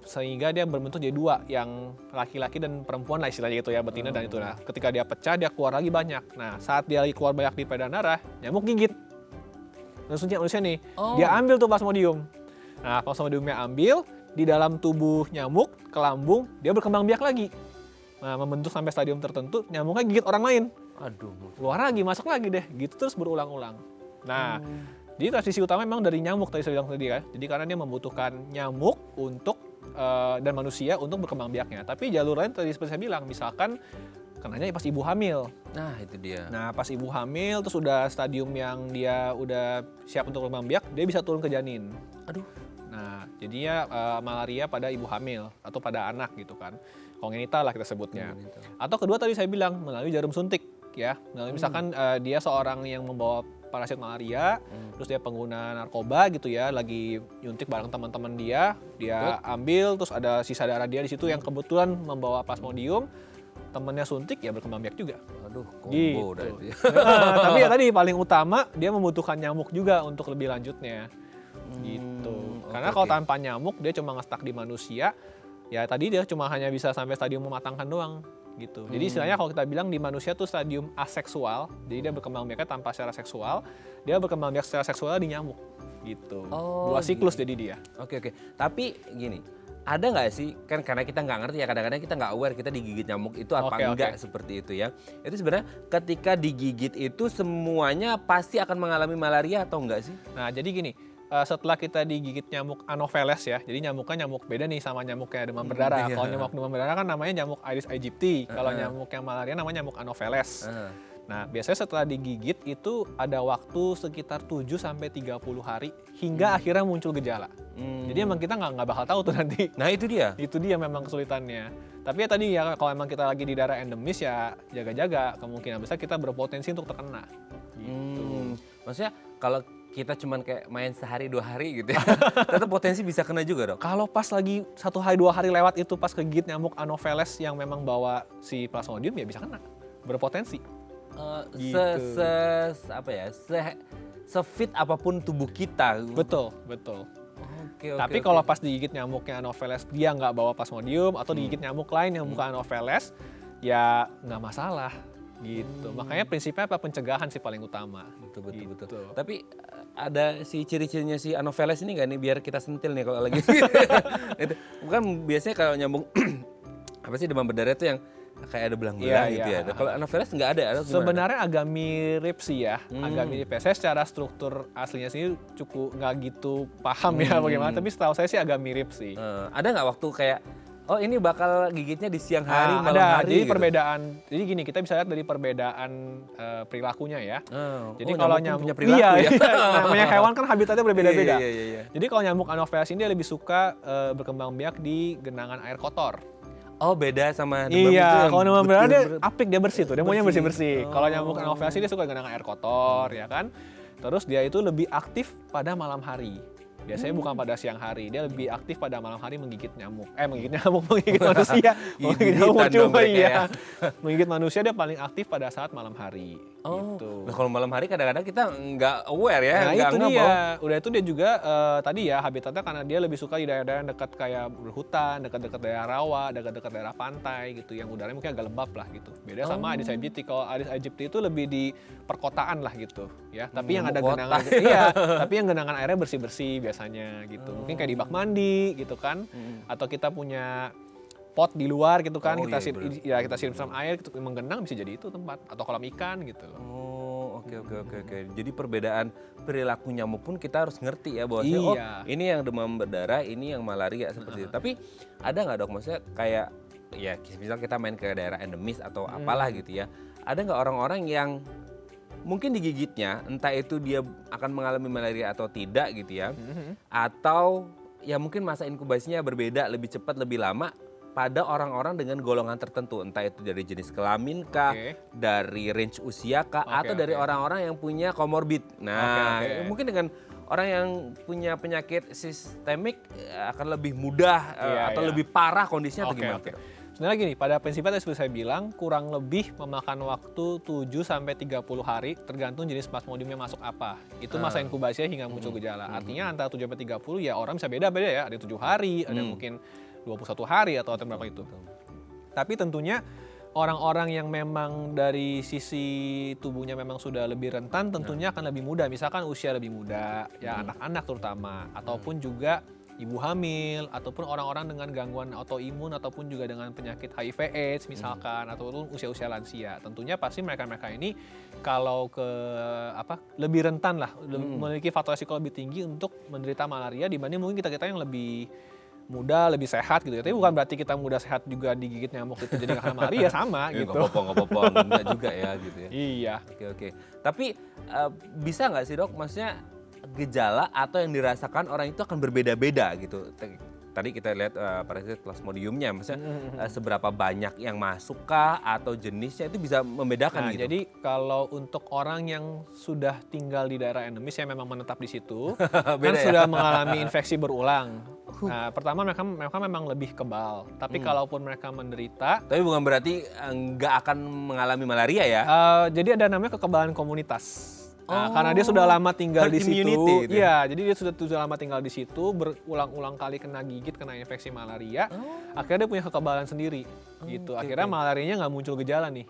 Sehingga dia berbentuk jadi dua, yang laki-laki dan perempuan lah istilahnya gitu ya, betina dan itu. Nah ketika dia pecah dia keluar lagi banyak. Nah saat dia lagi keluar banyak di peredaran darah, nyamuk gigit. Manusia nih, dia ambil tuh plasmodium. Nah plasmodiumnya ambil, di dalam tubuh nyamuk, ke lambung, dia berkembang biak lagi. Nah membentuk sampai stadium tertentu, nyamuknya gigit orang lain. Aduh. Keluar lagi, masuk lagi deh, gitu terus berulang-ulang. Nah jadi transmisi utama memang dari nyamuk tadi saya bilang tadi kan. Jadi karena dia membutuhkan nyamuk untuk dan manusia untuk berkembang biaknya. Tapi jalur lain tadi seperti saya bilang, misalkan kenanya pas ibu hamil. Nah itu dia. Nah pas ibu hamil terus udah stadium yang dia udah siap untuk berkembang biak, dia bisa turun ke janin. Aduh. Nah jadinya malaria pada ibu hamil atau pada anak gitu kan. Kongenital lah kita sebutnya. Atau kedua tadi saya bilang melalui jarum suntik ya. Misalkan dia seorang yang membawa parasit malaria, terus dia pengguna narkoba gitu ya, lagi nyuntik bareng teman-teman dia ambil, terus ada sisa darah dia di situ yang kebetulan membawa plasmodium, temennya suntik ya berkembang biak juga. Aduh, kombo gitu. dah itu ya. Tapi ya tadi paling utama dia membutuhkan nyamuk juga untuk lebih lanjutnya, gitu. Karena kalau tanpa nyamuk dia cuma ngestak di manusia, ya tadi dia cuma hanya bisa sampai stadium mematangkan doang. Gitu. Jadi istilahnya kalau kita bilang di manusia tuh stadium aseksual, jadi dia berkembang biaknya tanpa secara seksual, dia berkembang biak secara seksual di nyamuk, gitu. Dua siklus jadi dia. Oke. Tapi gini, ada nggak sih, kan karena kita nggak ngerti ya, kadang-kadang kita nggak aware kita digigit nyamuk itu apa enggak seperti itu ya. Itu sebenarnya ketika digigit itu semuanya pasti akan mengalami malaria atau enggak sih? Nah jadi gini, setelah kita digigit nyamuk Anopheles ya, jadi nyamuknya nyamuk beda nih sama nyamuknya demam berdarah. Kalau nyamuk demam berdarah kan namanya nyamuk Aedes aegypti, kalau nyamuk yang malaria namanya nyamuk Anopheles. Nah biasanya setelah digigit itu ada waktu sekitar 7-30 hari hingga akhirnya muncul gejala. Jadi emang kita nggak bakal tahu tuh nanti. Nah itu dia. Itu dia memang kesulitannya. Tapi ya tadi ya kalau emang kita lagi di daerah endemis ya jaga-jaga, kemungkinan besar kita berpotensi untuk terkena. Gitu. Maksudnya kalau kita cuman kayak main sehari 2 hari gitu ya, tetap potensi bisa kena juga, Dok? Kalau pas lagi 1 hari 2 hari lewat itu pas kegigit nyamuk Anopheles yang memang bawa si plasmodium ya bisa kena, berpotensi. Gitu. Se-fit apapun tubuh kita. Betul. Tapi kalau pas digigit nyamuknya Anopheles dia nggak bawa plasmodium atau digigit nyamuk lain yang bukan Anopheles, ya nggak masalah. Gitu. Makanya prinsipnya apa? Pencegahan sih paling utama. Betul. Tapi ada si ciri-cirinya si Anopheles ini nggak nih biar kita sentil nih kalau lagi. Itu bukan biasanya kalau nyambung apa sih demam berdarah itu yang kayak ada belang-belang gitu ya. Kalau Anopheles nggak ada sebenarnya agak mirip sih ya. Agak mirip ya. Saya secara struktur aslinya sih cukup nggak gitu paham ya bagaimana. Tapi setahu saya sih agak mirip sih. Ada nggak waktu kayak oh ini bakal gigitnya di siang hari, malam ada. hari. Jadi gitu. perbedaan. Jadi gini kita bisa lihat dari perbedaan perilakunya ya. Jadi kalau nyamuk punya perilaku ya. Namanya hewan kan habitatnya berbeda-beda. Iya. Jadi kalau nyamuk Anopheles ini dia lebih suka berkembang biak di genangan air kotor. Oh beda sama demam itu Iya, yang kalau demam berdarah dia apik, dia bersih tuh, dia maunya bersih-bersih. Kalau nyamuk Anopheles dia suka genangan air kotor ya kan. Terus dia itu lebih aktif pada malam hari. Biasanya bukan pada siang hari, dia lebih aktif pada malam hari menggigit nyamuk. Menggigit manusia. Menggigit nyamuk Gigitan dong cuma mereka iya. ya. Menggigit manusia dia paling aktif pada saat malam hari. Gitu. Nah kalau malam hari kadang-kadang kita nggak aware ya, Nah nggak itu ngeh dia, bahwa udah itu dia juga tadi ya habitatnya karena dia lebih suka di daerah-daerah yang dekat kayak berhutan, dekat-dekat daerah rawa, dekat-dekat daerah pantai gitu, yang udaranya mungkin agak lembab lah gitu. Beda sama Aedes aegypti, kalau Aedes aegypti itu lebih di perkotaan lah gitu ya. Tapi yang ada Kota. genangan, iya, tapi yang genangan airnya bersih-bersih biasanya gitu. Mungkin kayak di bak mandi gitu kan, atau kita punya pot di luar gitu kan, Oh, kita iya, kita siram air gitu, menggenang bisa jadi itu tempat, atau kolam ikan gitu. Oke. Jadi perbedaan perilaku nyamuk pun kita harus ngerti ya bahwa Iya. ini yang demam berdarah, ini yang malaria seperti itu. Tapi ada nggak dok maksudnya kayak ya misal kita main ke daerah endemis atau apalah gitu ya. Ada nggak orang-orang yang mungkin digigitnya entah itu dia akan mengalami malaria atau tidak gitu ya. Atau ya mungkin masa inkubasinya berbeda, lebih cepat, lebih lama pada orang-orang dengan golongan tertentu, entah itu dari jenis kelamin kah, dari range usia kah, atau dari orang-orang yang punya komorbid. Nah, mungkin dengan orang yang punya penyakit sistemik akan lebih mudah atau lebih parah kondisinya atau gimana? Sebenarnya gini, pada prinsipnya seperti saya bilang, kurang lebih memakan waktu 7-30 hari tergantung jenis plasmodiumnya masuk apa. Itu masa inkubasinya hingga muncul gejala. Artinya antara 7-30 ya orang bisa beda-beda ya, ada 7 hari, ada mungkin 21 hari atau berapa itu. Tapi tentunya orang-orang yang memang dari sisi tubuhnya memang sudah lebih rentan tentunya akan lebih mudah. Misalkan usia lebih muda, ya anak-anak terutama, ataupun juga ibu hamil, ataupun orang-orang dengan gangguan autoimun, ataupun juga dengan penyakit HIV/AIDS misalkan, ataupun usia-usia lansia. Tentunya pasti mereka-mereka ini kalau lebih rentan lah, memiliki faktor risiko lebih tinggi untuk menderita malaria dibanding mungkin kita-kita yang lebih muda, lebih sehat gitu ya. Tapi bukan berarti kita muda sehat juga digigit nyamuk itu jadi nggak kena malaria, sama gitu. Nggak apa-apa, enggak juga ya gitu ya. Iya. Oke. Tapi bisa nggak sih dok, maksudnya gejala atau yang dirasakan orang itu akan berbeda-beda gitu. Tadi kita lihat parasit plasmodiumnya, maksudnya seberapa banyak yang masuk kah atau jenisnya itu bisa membedakan gitu. Jadi kalau untuk orang yang sudah tinggal di daerah endemis yang memang menetap di situ, kan sudah mengalami infeksi berulang. Nah, pertama mereka memang lebih kebal. Tapi kalaupun mereka menderita, tapi bukan berarti nggak akan mengalami malaria ya? jadi ada namanya kekebalan komunitas. Nah, karena dia sudah lama tinggal di situ, gitu. iya, jadi dia sudah lama tinggal di situ, berulang-ulang kali kena gigit, kena infeksi malaria, akhirnya dia punya kekebalan sendiri, gitu. Akhirnya malarianya nggak muncul gejala nih,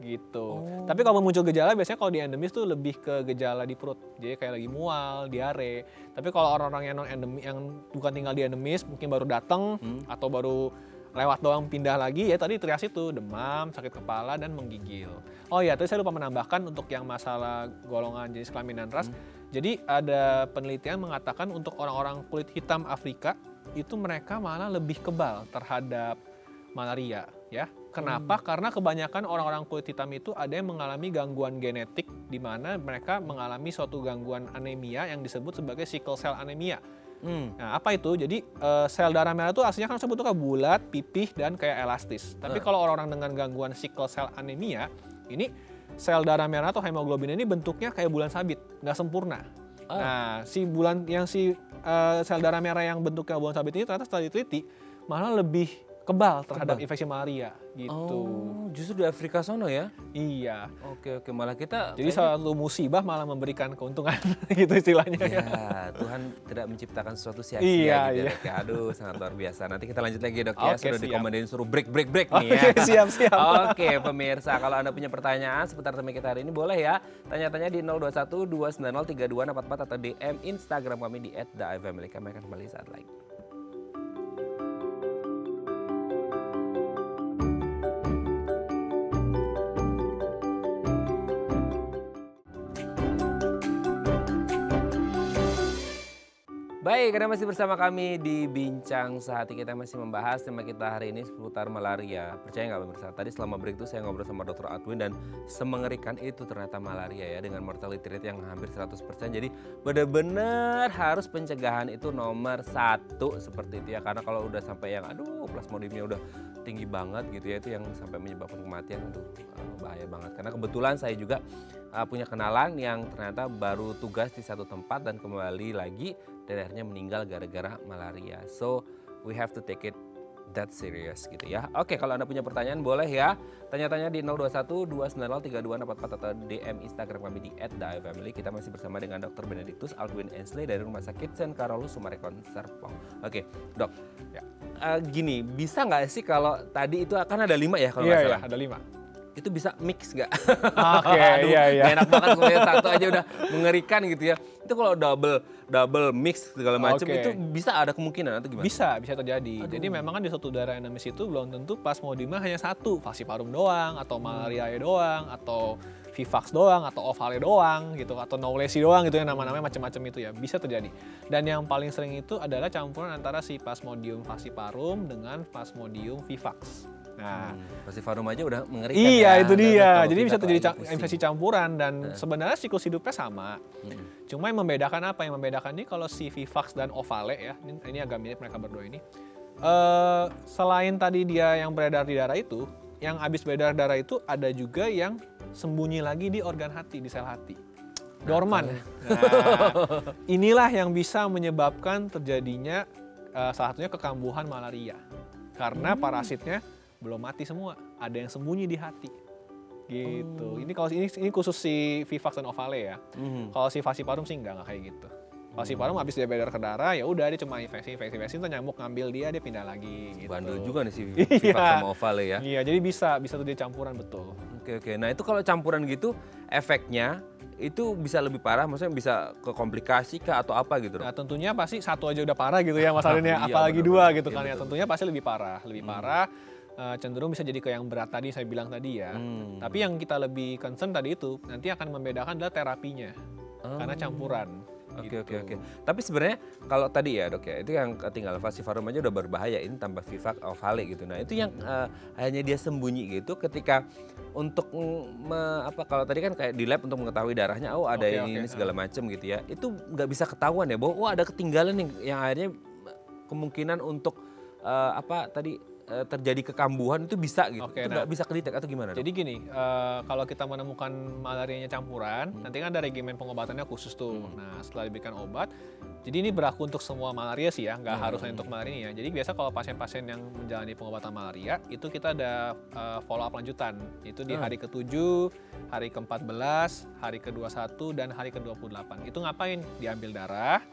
gitu. Tapi kalau muncul gejala, biasanya kalau di endemis tuh lebih ke gejala di perut, jadi kayak lagi mual, diare. Tapi kalau orang-orang yang non endemis, yang bukan tinggal di endemis, mungkin baru datang atau baru lewat doang pindah lagi, ya tadi trias itu demam, sakit kepala, dan menggigil. Oh ya, tadi saya lupa menambahkan untuk yang masalah golongan jenis kelamin dan ras. Jadi ada penelitian mengatakan untuk orang-orang kulit hitam Afrika itu mereka malah lebih kebal terhadap malaria, ya. Kenapa? Karena kebanyakan orang-orang kulit hitam itu ada yang mengalami gangguan genetik di mana mereka mengalami suatu gangguan anemia yang disebut sebagai sickle cell anemia. Nah, apa itu? Jadi sel darah merah itu aslinya kan sebetulnya bulat, pipih, dan kayak elastis. Tapi kalau orang-orang dengan gangguan sickle cell anemia, ini sel darah merah atau hemoglobin ini bentuknya kayak bulan sabit, nggak sempurna. Nah, sel darah merah yang bentuknya bulan sabit ini ternyata setelah diteliti malah lebih kebal terhadap infeksi malaria gitu. Oh, justru di Afrika sono ya? Iya. Oke, malah kita Jadi satu musibah malah memberikan keuntungan gitu istilahnya. Ya, Tuhan tidak menciptakan sesuatu sia-sia Iya, gitu ya, iya. dok ya. Aduh, sangat luar biasa. Nanti kita lanjut lagi dok ya. Oke, Sudah siap. dikomandain suruh break nih ya. Oke, siap. Oke, pemirsa, kalau Anda punya pertanyaan seputar tema kita hari ini boleh ya. Tanya-tanya di 021 290 3244 atau DM Instagram kami di @theifamily. Kami akan kembali saat lagi. Baik, Anda masih bersama kami di Bincang Sehati. Kita masih membahas tema kita hari ini seputar malaria. Percaya nggak pemirsa? Tadi selama break itu saya ngobrol sama Dr. Adwin dan semengerikan itu ternyata malaria ya dengan mortality rate yang hampir 100%. Jadi benar-benar harus pencegahan itu nomor 1 seperti itu ya. Karena kalau udah sampai yang plasmodiumnya udah tinggi banget gitu ya, itu yang sampai menyebabkan kematian itu bahaya banget. Karena kebetulan saya juga punya kenalan yang ternyata baru tugas di satu tempat dan kembali lagi dan akhirnya meninggal gara-gara malaria. So we have to take it that serious gitu ya. Oke, kalau Anda punya pertanyaan boleh ya tanya-tanya di 021-290-3244 atau DM Instagram kami di @daifamily. Kita masih bersama dengan Dr. Benedictus Aldwin Ensley dari Rumah Sakit St. Carolus Summarecon Serpong. Oke, Dok. Ya. Gini, bisa nggak sih kalau tadi itu akan ada 5 ya kalau Iya, nggak salah? iya, ada 5. Itu bisa mix nggak? Oke, iya. Gak enak banget kalau yang satu aja udah mengerikan gitu ya. Itu kalau double mix segala macam itu bisa ada kemungkinan atau gimana? Bisa terjadi. Jadi memang kan di suatu daerah endemis itu belum tentu plasmodiumnya hanya satu, falciparum doang, atau malariae doang, atau vivax doang, atau ovale doang gitu, atau knowlesi doang gitu ya, nama-namanya macam-macam itu ya, bisa terjadi. Dan yang paling sering itu adalah campuran antara si plasmodium falciparum dengan plasmodium vivax. Nah, falciparum aja udah mengerikan. iya ya. itu dia. Dan Jadi bisa terjadi pusing. infeksi campuran dan sebenarnya siklus hidupnya sama. Cuma yang membedakan apa? Yang membedakan ini kalau si vivax dan ovale ya, ini agak mirip mereka berdua ini. Selain tadi dia yang beredar di darah itu, yang habis beredar darah itu ada juga yang sembunyi lagi di organ hati, di sel hati. Dorman. Nah, inilah yang bisa menyebabkan terjadinya salah satunya kekambuhan malaria. Karena parasitnya belum mati semua, ada yang sembunyi di hati. Gitu. Ini kalau ini khusus si vivax dan ovale ya. Kalau si falciparum sih enggak kayak gitu. Falciparum habis dia beredar ke darah, ya udah dia cuma infeksi itu nyamuk ngambil dia pindah lagi gitu. Bandel juga nih si vivax sama ovale ya. Iya, jadi bisa terjadi campuran betul. Oke. Nah, itu kalau campuran gitu efeknya itu bisa lebih parah, maksudnya bisa ke komplikasi kah atau apa gitu, Dok? Nah, tentunya pasti satu aja udah parah gitu ya masalahnya, Iya, apalagi bener-bener. dua gitu Iya, kan ya. betul. Tentunya pasti lebih parah, cenderung bisa jadi ke yang berat tadi saya bilang tadi ya. Tapi yang kita lebih concern tadi itu nanti akan membedakan adalah terapinya. Karena campuran. Oke. Tapi sebenarnya kalau tadi ya, Dok ya, itu yang tinggal falciparum aja udah berbahaya, ini tambah vivax ovale gitu. Nah, itu yang hanya dia sembunyi gitu ketika untuk kalau tadi kan kayak di lab untuk mengetahui darahnya ada ini segala macam gitu ya. Itu nggak bisa ketahuan ya bahwa ada ketinggalan yang akhirnya kemungkinan untuk terjadi kekambuhan itu bisa gitu. Oke, Itu nggak bisa kedetek atau gimana, Dok? Jadi gini, kalau kita menemukan malarianya campuran, nanti kan ada regimen pengobatannya khusus tuh. Nah, setelah diberikan obat, jadi ini berlaku untuk semua malaria sih ya, nggak harus hanya untuk malaria ini ya. Jadi biasa kalau pasien-pasien yang menjalani pengobatan malaria, itu kita ada follow up lanjutan. Itu di hari ke-7, hari ke-14, hari ke-21, dan hari ke-28. Itu ngapain? Diambil darah,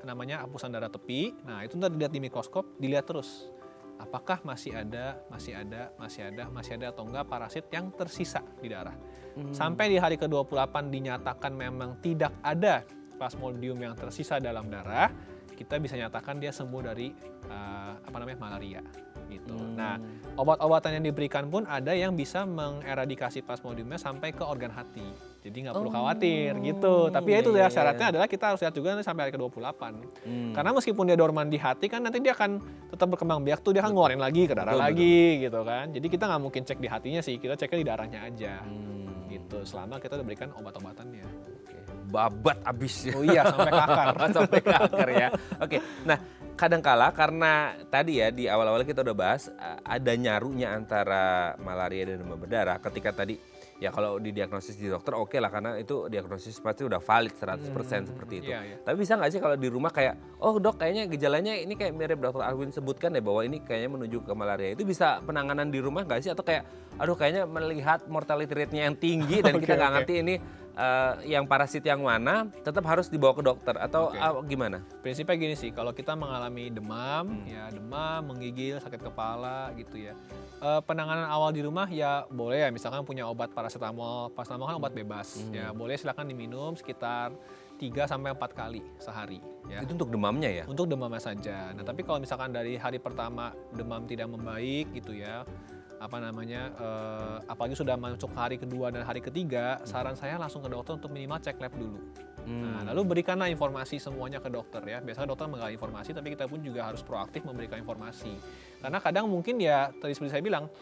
namanya hapusan darah tepi. Nah, itu ntar dilihat di mikroskop, dilihat terus. Apakah masih ada atau enggak parasit yang tersisa di darah. Sampai di hari ke-28 dinyatakan memang tidak ada plasmodium yang tersisa dalam darah, kita bisa nyatakan dia sembuh dari malaria gitu. Nah, obat-obatan yang diberikan pun ada yang bisa mengeradikasi plasmodiumnya sampai ke organ hati. Jadi nggak perlu khawatir gitu. Tapi ya itu ya syaratnya adalah kita harus lihat juga nanti sampai hari ke-28. Karena meskipun dia dorman di hati kan nanti dia akan tetap berkembang biak tuh, dia akan ngeluarin lagi ke darah lagi gitu kan. Jadi kita nggak mungkin cek di hatinya sih, kita ceknya di darahnya aja. Gitu. Selama kita udah berikan obat-obatannya. Babat abis. Oh iya, sampai ke akar. Sampai ke akar ya. Oke, nah kadangkala karena tadi ya di awal-awal kita udah bahas ada nyarunya antara malaria dan demam berdarah. Ketika tadi ya kalau didiagnosis di dokter oke lah karena itu diagnosis pasti udah valid 100% seperti itu. Iya. Tapi bisa nggak sih kalau di rumah kayak, oh dok kayaknya gejalanya ini kayak mirip Dr. Alwin sebutkan ya bahwa ini kayaknya menuju ke malaria. Itu bisa penanganan di rumah nggak sih? Atau kayak, aduh kayaknya melihat mortality rate-nya yang tinggi dan kita nggak ngerti ini yang parasit yang mana, tetap harus dibawa ke dokter atau gimana? Prinsipnya gini sih, kalau kita mengalami demam, menggigil, sakit kepala gitu ya. Penanganan awal di rumah ya boleh ya, misalkan punya obat paracetamol kan obat bebas. Ya boleh silakan diminum sekitar 3-4 kali sehari ya. Itu untuk demamnya ya? Untuk demamnya saja. Nah, tapi kalau misalkan dari hari pertama demam tidak membaik gitu ya, apalagi sudah masuk hari kedua dan hari ketiga, saran saya langsung ke dokter untuk minimal cek lab dulu. Nah, lalu berikanlah informasi semuanya ke dokter ya. Biasanya dokter menggali informasi, tapi kita pun juga harus proaktif memberikan informasi. Karena kadang mungkin ya, tadi seperti saya bilang,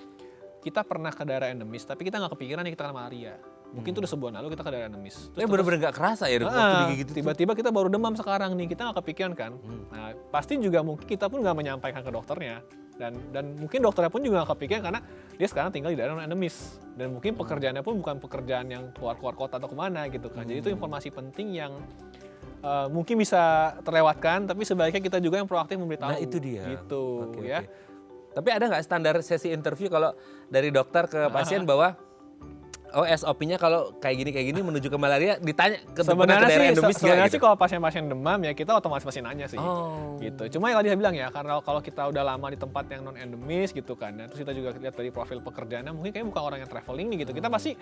kita pernah ke daerah endemis, tapi kita nggak kepikiran nih kita kena malaria. Mungkin itu udah sebulan lalu kita ke daerah endemis. Bener-bener gak kerasa ya waktu digigit itu. Tiba-tiba kita baru demam sekarang nih, kita nggak kepikiran kan. Nah, pasti juga mungkin kita pun nggak menyampaikan ke dokternya. Dan mungkin dokternya pun juga nggak kepikiran karena dia sekarang tinggal di daerah endemis. Dan mungkin pekerjaannya pun bukan pekerjaan yang keluar kota atau kemana gitu kan. Jadi itu informasi penting yang mungkin bisa terlewatkan, tapi sebaiknya kita juga yang proaktif memberitahu. Nah itu dia. Gitu Oke, ya. oke. Tapi ada nggak standar sesi interview kalau dari dokter ke pasien bahwa SOP-nya kalau kayak gini menuju ke malaria ditanya ke daerah endemis sebenarnya gitu? sih kalau pasien-pasien demam ya kita otomatis pasti nanya sih. Oh. Gitu. Cuma yang tadi saya bilang ya, karena kalau kita udah lama di tempat yang non endemis gitu kan, terus kita juga lihat dari profil pekerjaannya mungkin kayaknya bukan orang yang traveling nih gitu. Kita pasti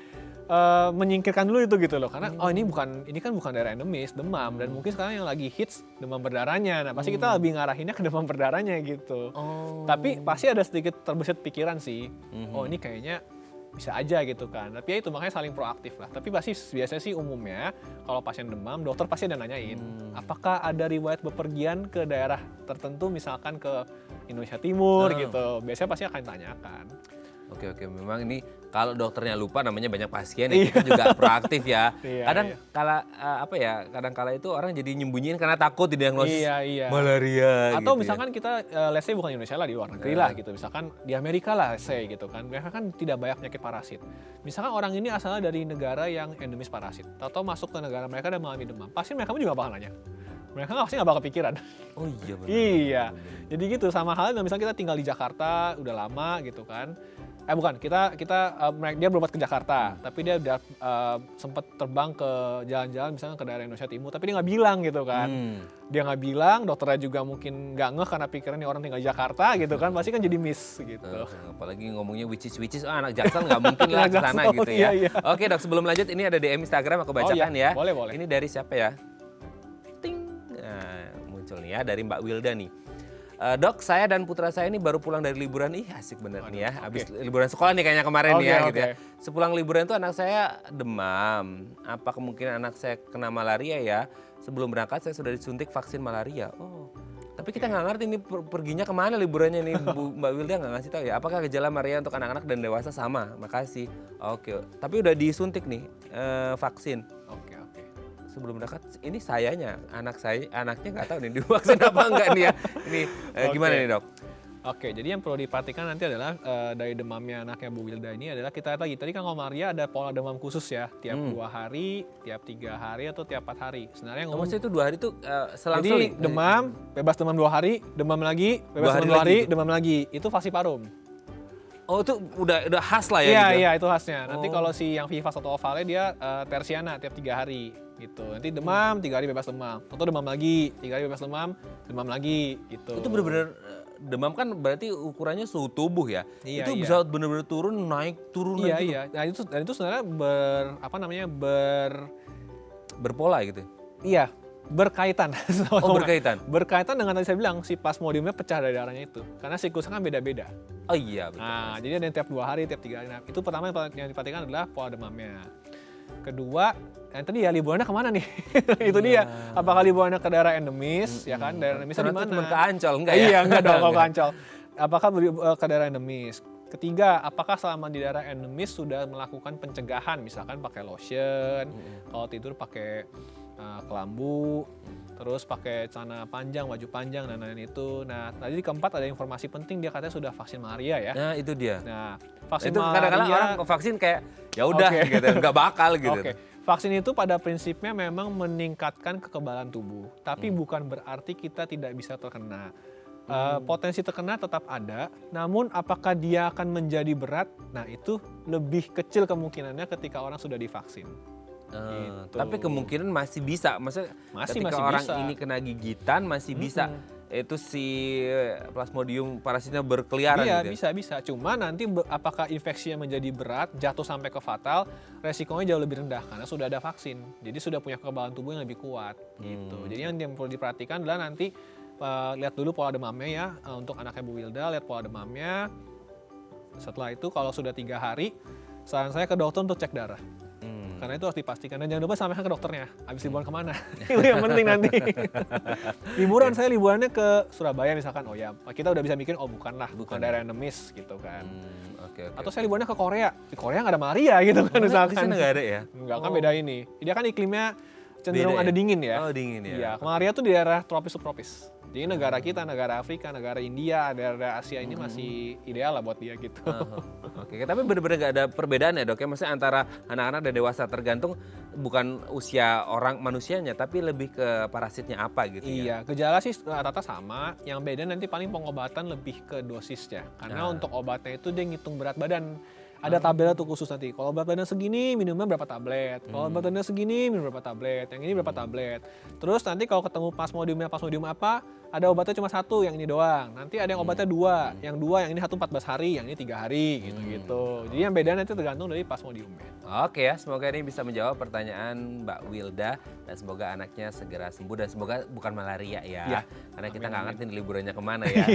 menyingkirkan dulu itu gitu loh, karena ini kan bukan daerah endemis, demam, dan mungkin sekarang yang lagi hits demam berdarahnya. Nah, pasti kita lebih ngarahinnya ke demam berdarahnya gitu. Tapi pasti ada sedikit terbesit pikiran sih. Oh, ini kayaknya bisa aja gitu kan. Tapi ya itu makanya saling proaktif lah. Tapi pasti biasanya sih umumnya kalau pasien demam, dokter pasti ada nanyain apakah ada riwayat bepergian ke daerah tertentu, misalkan ke Indonesia Timur gitu. Biasanya pasti akan tanyakan. Oke, memang ini kalau dokternya lupa namanya banyak pasien ya, kita juga proaktif ya. Kadang kala itu orang jadi nyembunyiin karena takut didiagnosis malaria atau gitu misalkan kita let's say bukan Indonesia lah, di luar negeri lah gitu. Misalkan di Amerika lah let's say gitu kan. Mereka kan tidak banyak penyakit parasit. Misalkan orang ini asalnya dari negara yang endemis parasit, atau masuk ke negara mereka dan mengalami demam. Pasti mereka pun juga bakal nanya. Mereka pasti nggak bakal kepikiran. Oh iya benar. Iya. Jadi gitu, sama halnya misalnya kita tinggal di Jakarta udah lama gitu kan. Dia berobat ke Jakarta, tapi dia udah sempat terbang ke jalan-jalan misalnya ke daerah Indonesia Timur, tapi dia nggak bilang gitu kan. Dia nggak bilang, dokternya juga mungkin nggak ngeh karena pikiran nih orang tinggal di Jakarta gitu kan, pasti kan jadi miss gitu. Apalagi ngomongnya which is anak Jaksel nggak mungkin lah ke sana gitu ya. Iya. Oke dok, sebelum lanjut ini ada DM Instagram aku bacakan ya. Boleh. Ini dari siapa ya? Ting. Nah, muncul nih ya dari Mbak Wilda nih. Dok, saya dan putra saya ini baru pulang dari liburan. Ih, asik bener nih ya. Habis liburan sekolah nih kayaknya kemarin nih ya gitu ya. Sepulang liburan tuh anak saya demam. Apa kemungkinan anak saya kena malaria ya? Sebelum berangkat saya sudah disuntik vaksin malaria. Oh. Tapi kita nggak ngerti ini perginya kemana liburannya nih, Mbak Wilda nggak ngasih tahu ya. Apakah gejala malaria untuk anak-anak dan dewasa sama? Makasih. Oke. Tapi udah disuntik nih vaksin. Oke. Sebelum berangkat, ini anaknya nggak tahu nih divaksin apa enggak nih ya. Ini gimana nih dok? Oke, jadi yang perlu diperhatikan nanti adalah dari demamnya anaknya Bu Wilda ini adalah kita tadi kan kalau malaria ada pola demam khusus ya, tiap 2 hari, tiap 3 hari atau tiap 4 hari. Sebenarnya maksudnya itu 2 hari itu selang-seling? Jadi demam, bebas demam 2 hari, demam lagi, bebas demam 2 hari, demam lagi. Itu falciparum. Oh itu udah khas lah ya? Iya itu khasnya. Nanti kalau si yang Vivas atau Ovale dia tersiana tiap 3 hari gitu. Nanti demam 3 hari bebas demam. Atau demam lagi 3 hari bebas demam lagi gitu. Itu benar-benar demam kan berarti ukurannya suhu tubuh ya? Iya, itu bisa benar-benar turun naik. Iya. Nah itu sebenarnya berpola gitu. Iya. Berkaitan. Berkaitan? Berkaitan dengan tadi saya bilang, si plasmodiumnya pecah dari darahnya itu. Karena siklusnya kan beda-beda. Oh iya betul. Nah, jadi ada yang tiap 2 hari, tiap 3 hari. Nah, itu pertama yang diperhatikan adalah pola demamnya. Kedua, yang tadi ya liburannya kemana nih? Itu dia. Apakah liburannya ke daerah endemis, ya kan? Daerah endemisnya di mana? Cuma ke Ancol, enggak ya? Iya, enggak dong kalau ke Ancol. Apakah ke daerah endemis? Ketiga, apakah selama di daerah endemis sudah melakukan pencegahan, misalkan pakai lotion, kalau tidur pakai kelambu, terus pakai celana panjang, baju panjang, dan lain-lain itu. Nah, tadi keempat ada informasi penting, dia katanya sudah vaksin malaria ya. Nah, itu dia. Nah, vaksin itu malaria. Kadang-kadang orang vaksin kayak ya udah gitu, nggak bakal gitu. Vaksin itu pada prinsipnya memang meningkatkan kekebalan tubuh, tapi bukan berarti kita tidak bisa terkena. Potensi terkena tetap ada, namun apakah dia akan menjadi berat? Nah, itu lebih kecil kemungkinannya ketika orang sudah divaksin. Gitu. Tapi kemungkinan masih bisa, maksudnya ketika orang ini kena gigitan masih bisa itu si plasmodium parasitnya berkeliaran iya, gitu ya? Bisa. Cuma nanti apakah infeksinya menjadi berat, jatuh sampai ke fatal, resikonya jauh lebih rendah karena sudah ada vaksin. Jadi sudah punya kekebalan tubuh yang lebih kuat gitu. Jadi yang perlu diperhatikan adalah nanti lihat dulu pola demamnya ya, untuk anaknya Bu Wilda, lihat pola demamnya. Setelah itu kalau sudah 3 hari, saran saya ke dokter untuk cek darah. Karena itu harus dipastikan dan jangan lupa sampaikan ke dokternya. Habis liburan kemana? Itu yang penting nanti. Liburan saya liburannya ke Surabaya misalkan. Oh ya, kita udah bisa mikir bukan daerah endemis gitu kan. Oke. Atau saya liburannya ke Korea. Di Korea nggak ada malaria gitu kan Di misalkan. sana nggak ada ya? Enggak kan beda ini. Dia kan iklimnya cenderung Beda ya? ada dingin ya. Oh, dingin ya. Iya, malaria tuh di daerah tropis subtropis. Jadi negara kita, negara Afrika, negara India, daerah Asia ini masih ideal lah buat dia gitu. Oke, tapi benar-benar nggak ada perbedaan ya dok ya? Maksudnya antara anak-anak dan dewasa tergantung bukan usia orang manusianya, tapi lebih ke parasitnya apa gitu ya? Iya, gejala sih rata-rata sama. Yang beda nanti paling pengobatan lebih ke dosisnya. Karena untuk obatnya itu dia ngitung berat badan. Ada tabelnya tuh khusus nanti. Kalau berat badan segini minumnya berapa tablet. Kalau berat badannya segini minum berapa tablet. Yang ini berapa tablet. Terus nanti kalau ketemu plasmodium apa, ada obatnya cuma satu, yang ini doang. Nanti ada yang obatnya dua. Yang dua, yang ini 14 hari, yang ini 3 hari gitu-gitu. Jadi yang beda nanti tergantung dari plasmodiumnya. Oke ya, semoga ini bisa menjawab pertanyaan Mbak Wilda dan semoga anaknya segera sembuh dan semoga bukan malaria ya. Iya. Karena kita nggak ngerti liburannya kemana ya.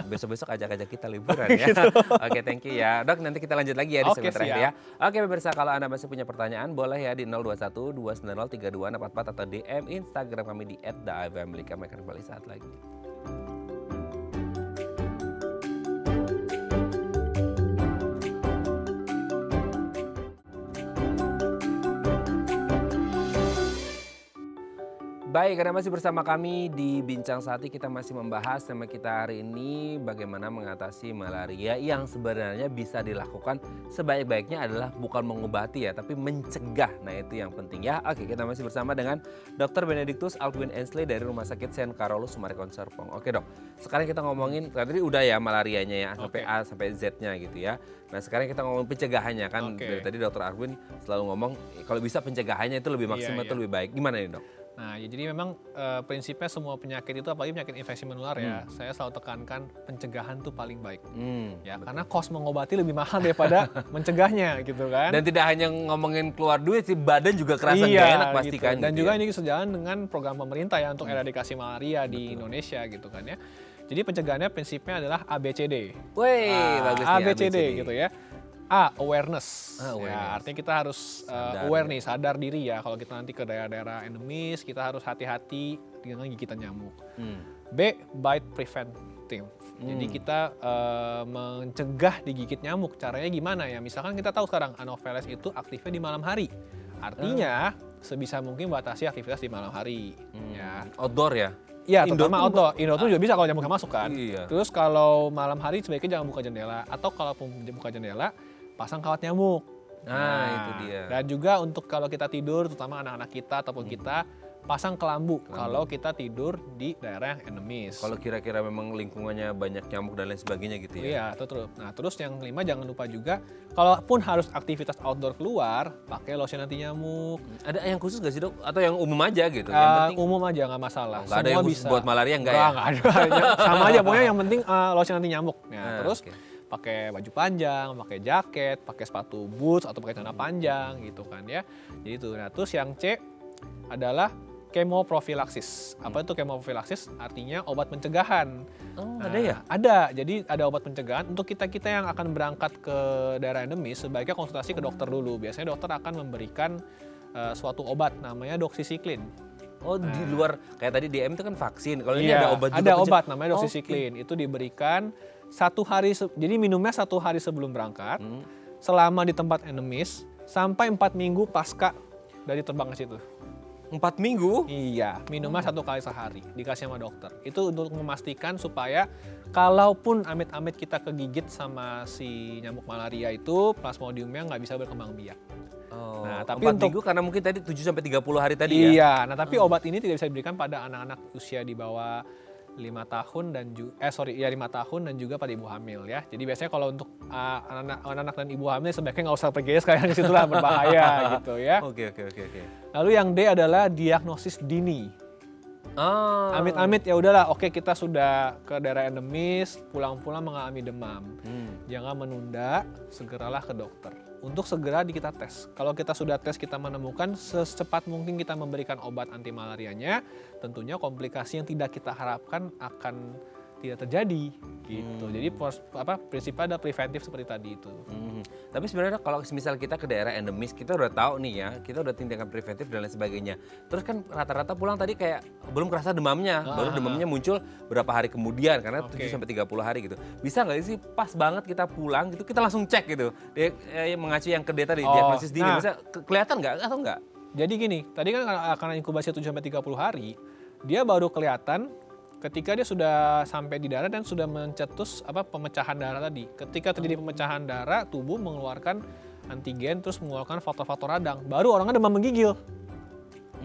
Besok-besok ajak-ajak kita liburan ya. Gitu. Oke, thank you ya. Dok, nanti kita lanjut lagi ya di Oke, segmen terakhir siap. ya. Oke, pemirsa, kalau Anda masih punya pertanyaan boleh ya di 021 290 3244 atau DM Instagram kami di @daifamily. Kami akan kembali saat lagi. Baik, karena masih bersama kami di Bincang Sati, kita masih membahas tema kita hari ini bagaimana mengatasi malaria yang sebenarnya bisa dilakukan sebaik-baiknya adalah bukan mengobati ya, tapi mencegah. Nah itu yang penting ya. Oke, kita masih bersama dengan Dr. Benedictus Aldwin Ensley dari Rumah Sakit St. Carolus Summarecon Serpong. Oke dok, sekarang kita ngomongin, tadi udah ya malarianya ya, sampai A sampai Z-nya gitu ya. Nah sekarang kita ngomongin pencegahannya kan, dari tadi Dr. Aldwin selalu ngomong kalau bisa pencegahannya itu lebih maksimal, itu lebih baik. Gimana nih dok? Nah, ya jadi memang prinsipnya semua penyakit itu, apalagi penyakit infeksi menular ya, saya selalu tekankan pencegahan tuh paling baik. Ya, karena kos mengobati lebih mahal daripada mencegahnya gitu kan. Dan tidak hanya ngomongin keluar duit sih, badan juga kerasa nggak enak pasti gitu. kan. Dan gitu juga ya. ini sejalan dengan program pemerintah ya untuk eradikasi malaria di Indonesia gitu kan ya. Jadi pencegahannya prinsipnya adalah ABCD. Wih, bagus nih ABCD gitu ya. A, awareness. Awareness. Ya, artinya kita harus aware nih, sadar diri ya. Kalau kita nanti ke daerah-daerah endemis, kita harus hati-hati dengan gigitan nyamuk. B, bite preventive. Jadi kita mencegah digigit nyamuk. Caranya gimana ya? Misalkan kita tahu sekarang Anopheles itu aktifnya di malam hari. Artinya sebisa mungkin batasi aktivitas di malam hari. Ya. Outdoor ya? Iya, Indoor terutama outdoor. Indoor tuh juga bisa kalau nyamuknya masuk kan. Iya. Terus kalau malam hari sebaiknya jangan buka jendela. Atau kalaupun buka jendela, pasang kawat nyamuk. Nah, itu dia. Dan juga untuk kalau kita tidur, terutama anak-anak kita ataupun kita, pasang kelambu kalau kita tidur di daerah yang endemis. Kalau kira-kira memang lingkungannya banyak nyamuk dan lain sebagainya gitu ya? Iya, betul. Nah, terus yang kelima jangan lupa juga, kalaupun harus aktivitas outdoor keluar, pakai lotion anti nyamuk. Ada yang khusus nggak sih dok? Atau yang umum aja gitu? Yang penting Umum aja nggak masalah. nggak ada yang khusus buat malaria nggak ya? Nggak ada. Sama aja, pokoknya yang penting lotion anti nyamuk. Nah, terus oke. pakai baju panjang, pakai jaket, pakai sepatu boots atau pakai celana panjang gitu kan ya. Jadi itu. Nah, terus yang C adalah kemoprofilaksis. Apa itu kemoprofilaksis? Artinya obat pencegahan. Oh, ada ya? Ada. Jadi ada obat pencegahan untuk kita-kita yang akan berangkat ke daerah endemis, sebaiknya konsultasi ke dokter dulu. Biasanya dokter akan memberikan suatu obat namanya doxycycline. Oh, di luar kayak tadi DM itu kan vaksin. Kalau ini Iya, ada obat juga. ada obat namanya doxycycline. Itu diberikan 1 hari, jadi minumnya 1 hari sebelum berangkat, selama di tempat endemis, sampai 4 minggu pasca dari terbang ke situ. 4 minggu? Iya, minumnya 1 kali sehari, dikasih sama dokter. Itu untuk memastikan supaya kalaupun amit-amit kita kegigit sama si nyamuk malaria itu, plasmodiumnya nggak bisa berkembang biak. Oh, Nah, tapi 4 untuk minggu karena mungkin tadi 7 sampai 30 hari tadi ya? iya, nah tapi obat ini tidak bisa diberikan pada anak-anak usia di bawah 5 tahun dan 5 tahun dan juga pada ibu hamil ya. Jadi biasanya kalau untuk anak-anak dan ibu hamil sebaiknya nggak usah pergi sekalian di situ lah, berbahaya gitu ya. Oke. Lalu yang D adalah diagnosis dini. Oh. Amit-amit ya udahlah, oke kita sudah ke daerah endemis, pulang-pulang mengalami demam. Jangan menunda, segeralah ke dokter. Untuk segera kita tes. Kalau kita sudah tes, kita menemukan secepat mungkin kita memberikan obat anti malarianya, tentunya komplikasi yang tidak kita harapkan akan tidak terjadi gitu. Jadi prinsipnya ada preventif seperti tadi itu. Tapi sebenarnya kalau misal kita ke daerah endemis, kita udah tahu nih ya, kita udah tindakan preventif dan lain sebagainya. Terus kan rata-rata pulang tadi kayak belum kerasa demamnya, baru demamnya muncul berapa hari kemudian karena 7-30 hari gitu. Bisa nggak sih pas banget kita pulang gitu, kita langsung cek gitu. Dia mengacu yang ke dia tadi, diagnosis dini, bisa kelihatan nggak atau nggak? Jadi gini, tadi kan karena inkubasi 7-30 hari, dia baru kelihatan ketika dia sudah sampai di darah dan sudah mencetus pemecahan darah tadi. Ketika terjadi pemecahan darah, tubuh mengeluarkan antigen terus mengeluarkan faktor-faktor radang. Baru orangnya demam menggigil.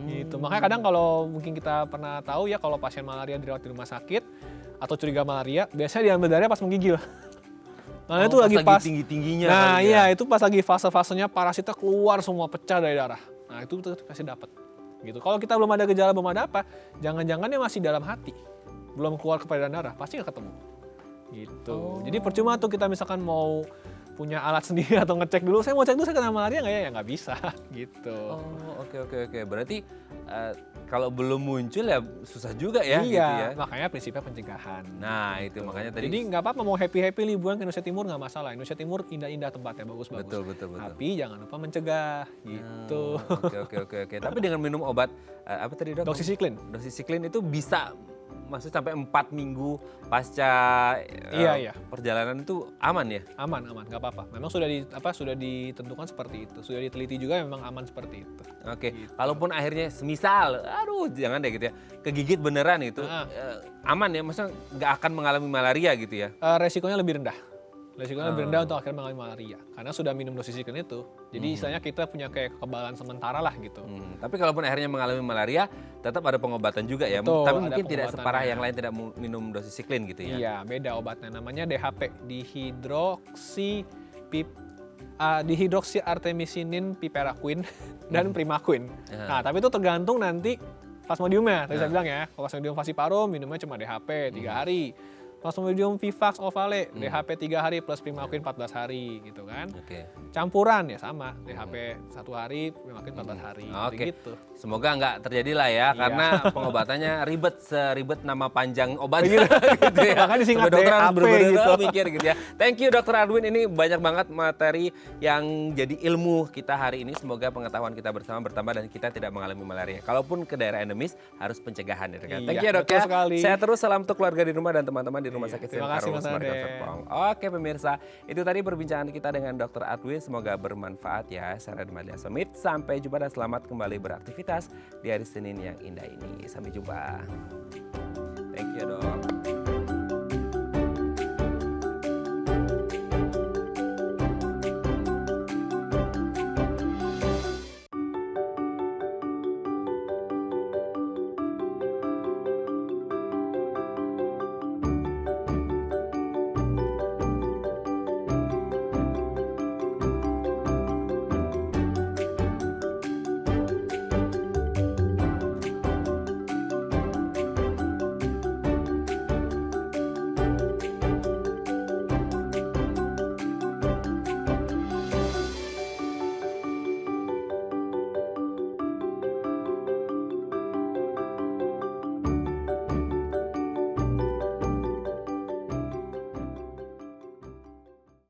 Gitu. Makanya kadang kalau mungkin kita pernah tahu ya kalau pasien malaria dirawat di rumah sakit atau curiga malaria, biasanya diambil darah pas menggigil. Nah, itu lagi pas tinggi-tingginya. Nah, iya itu pas lagi fase-fasenya parasitnya keluar semua pecah dari darah. Nah, itu pasti dapat. Gitu. Kalau kita belum ada gejala, belum ada apa, jangan-jangan dia masih dalam hati. Belum keluar ke peredaran darah, pasti nggak ketemu. Gitu. Jadi percuma tuh kita misalkan mau punya alat sendiri atau ngecek dulu, saya mau cek dulu saya kena malaria nggak ya? Ya nggak bisa, gitu. Oh, oke. Berarti kalau belum muncul ya susah juga ya, Iya, gitu ya. makanya prinsipnya pencegahan. Nah, itu makanya tadi. Jadi nggak apa-apa mau happy-happy liburan ke Indonesia Timur nggak masalah. Indonesia Timur indah-indah tempatnya, bagus-bagus. Betul. Tapi jangan lupa mencegah, gitu. Oke. Tapi dengan minum obat apa tadi dok? Doxycycline. Doxycycline itu bisa maksudnya sampai 4 minggu pasca Iya. perjalanan itu aman ya? Aman, nggak apa-apa. Memang sudah ditentukan seperti itu. Sudah diteliti juga memang aman seperti itu. Oke. Gitu. Kalaupun akhirnya semisal, aduh jangan deh gitu ya, kegigit beneran itu aman ya? Maksudnya nggak akan mengalami malaria gitu ya? Resikonya lebih rendah. Resikonya lebih rendah untuk akhirnya mengalami malaria. Karena sudah minum doxycycline itu. Jadi istilahnya kita punya kayak kekebalan sementara lah gitu. Tapi kalaupun akhirnya mengalami malaria, tetap ada pengobatan juga ya? Betul, Tapi ada mungkin tidak pengobatannya. separah yang lain tidak minum doxycycline gitu ya? Iya, beda obatnya. Namanya DHP, dihidroksiartemisinin piperaquine dan primaquine. Nah, tapi itu tergantung nanti plasmodiumnya. Tadi saya bilang ya, kalau plasmodium falciparum minumnya cuma DHP 3 hari. Plasmodium vivax ovale, DHP 3 hari plus primaquine 14 hari gitu kan. Oke. Campuran ya sama, DHP 1 hari, primaquine 14 hari Oke. gitu. Semoga nggak terjadi lah ya, Iya. karena pengobatannya seribet nama panjang obatnya gitu ya. Makanya disingkat Sampai dokter harus DHP bener-bener gitu. mikir gitu ya. Thank you Dr. Adwin, ini banyak banget materi yang jadi ilmu kita hari ini. Semoga pengetahuan kita bersama bertambah dan kita tidak mengalami malaria. Kalaupun ke daerah endemis harus pencegahan ya. Thank you Iya, dok betul ya. sekali. Saya terus salam untuk keluarga di rumah dan teman-teman di Rumah Sakit terima Sintaro kasih, Mas Smart Ade. Serpong. Oke pemirsa, itu tadi perbincangan kita dengan Dr. Adwin. Semoga bermanfaat ya. Saya Radmadia Somit. Sampai jumpa dan selamat kembali beraktivitas di hari Senin yang indah ini. Sampai jumpa. Thank you dok.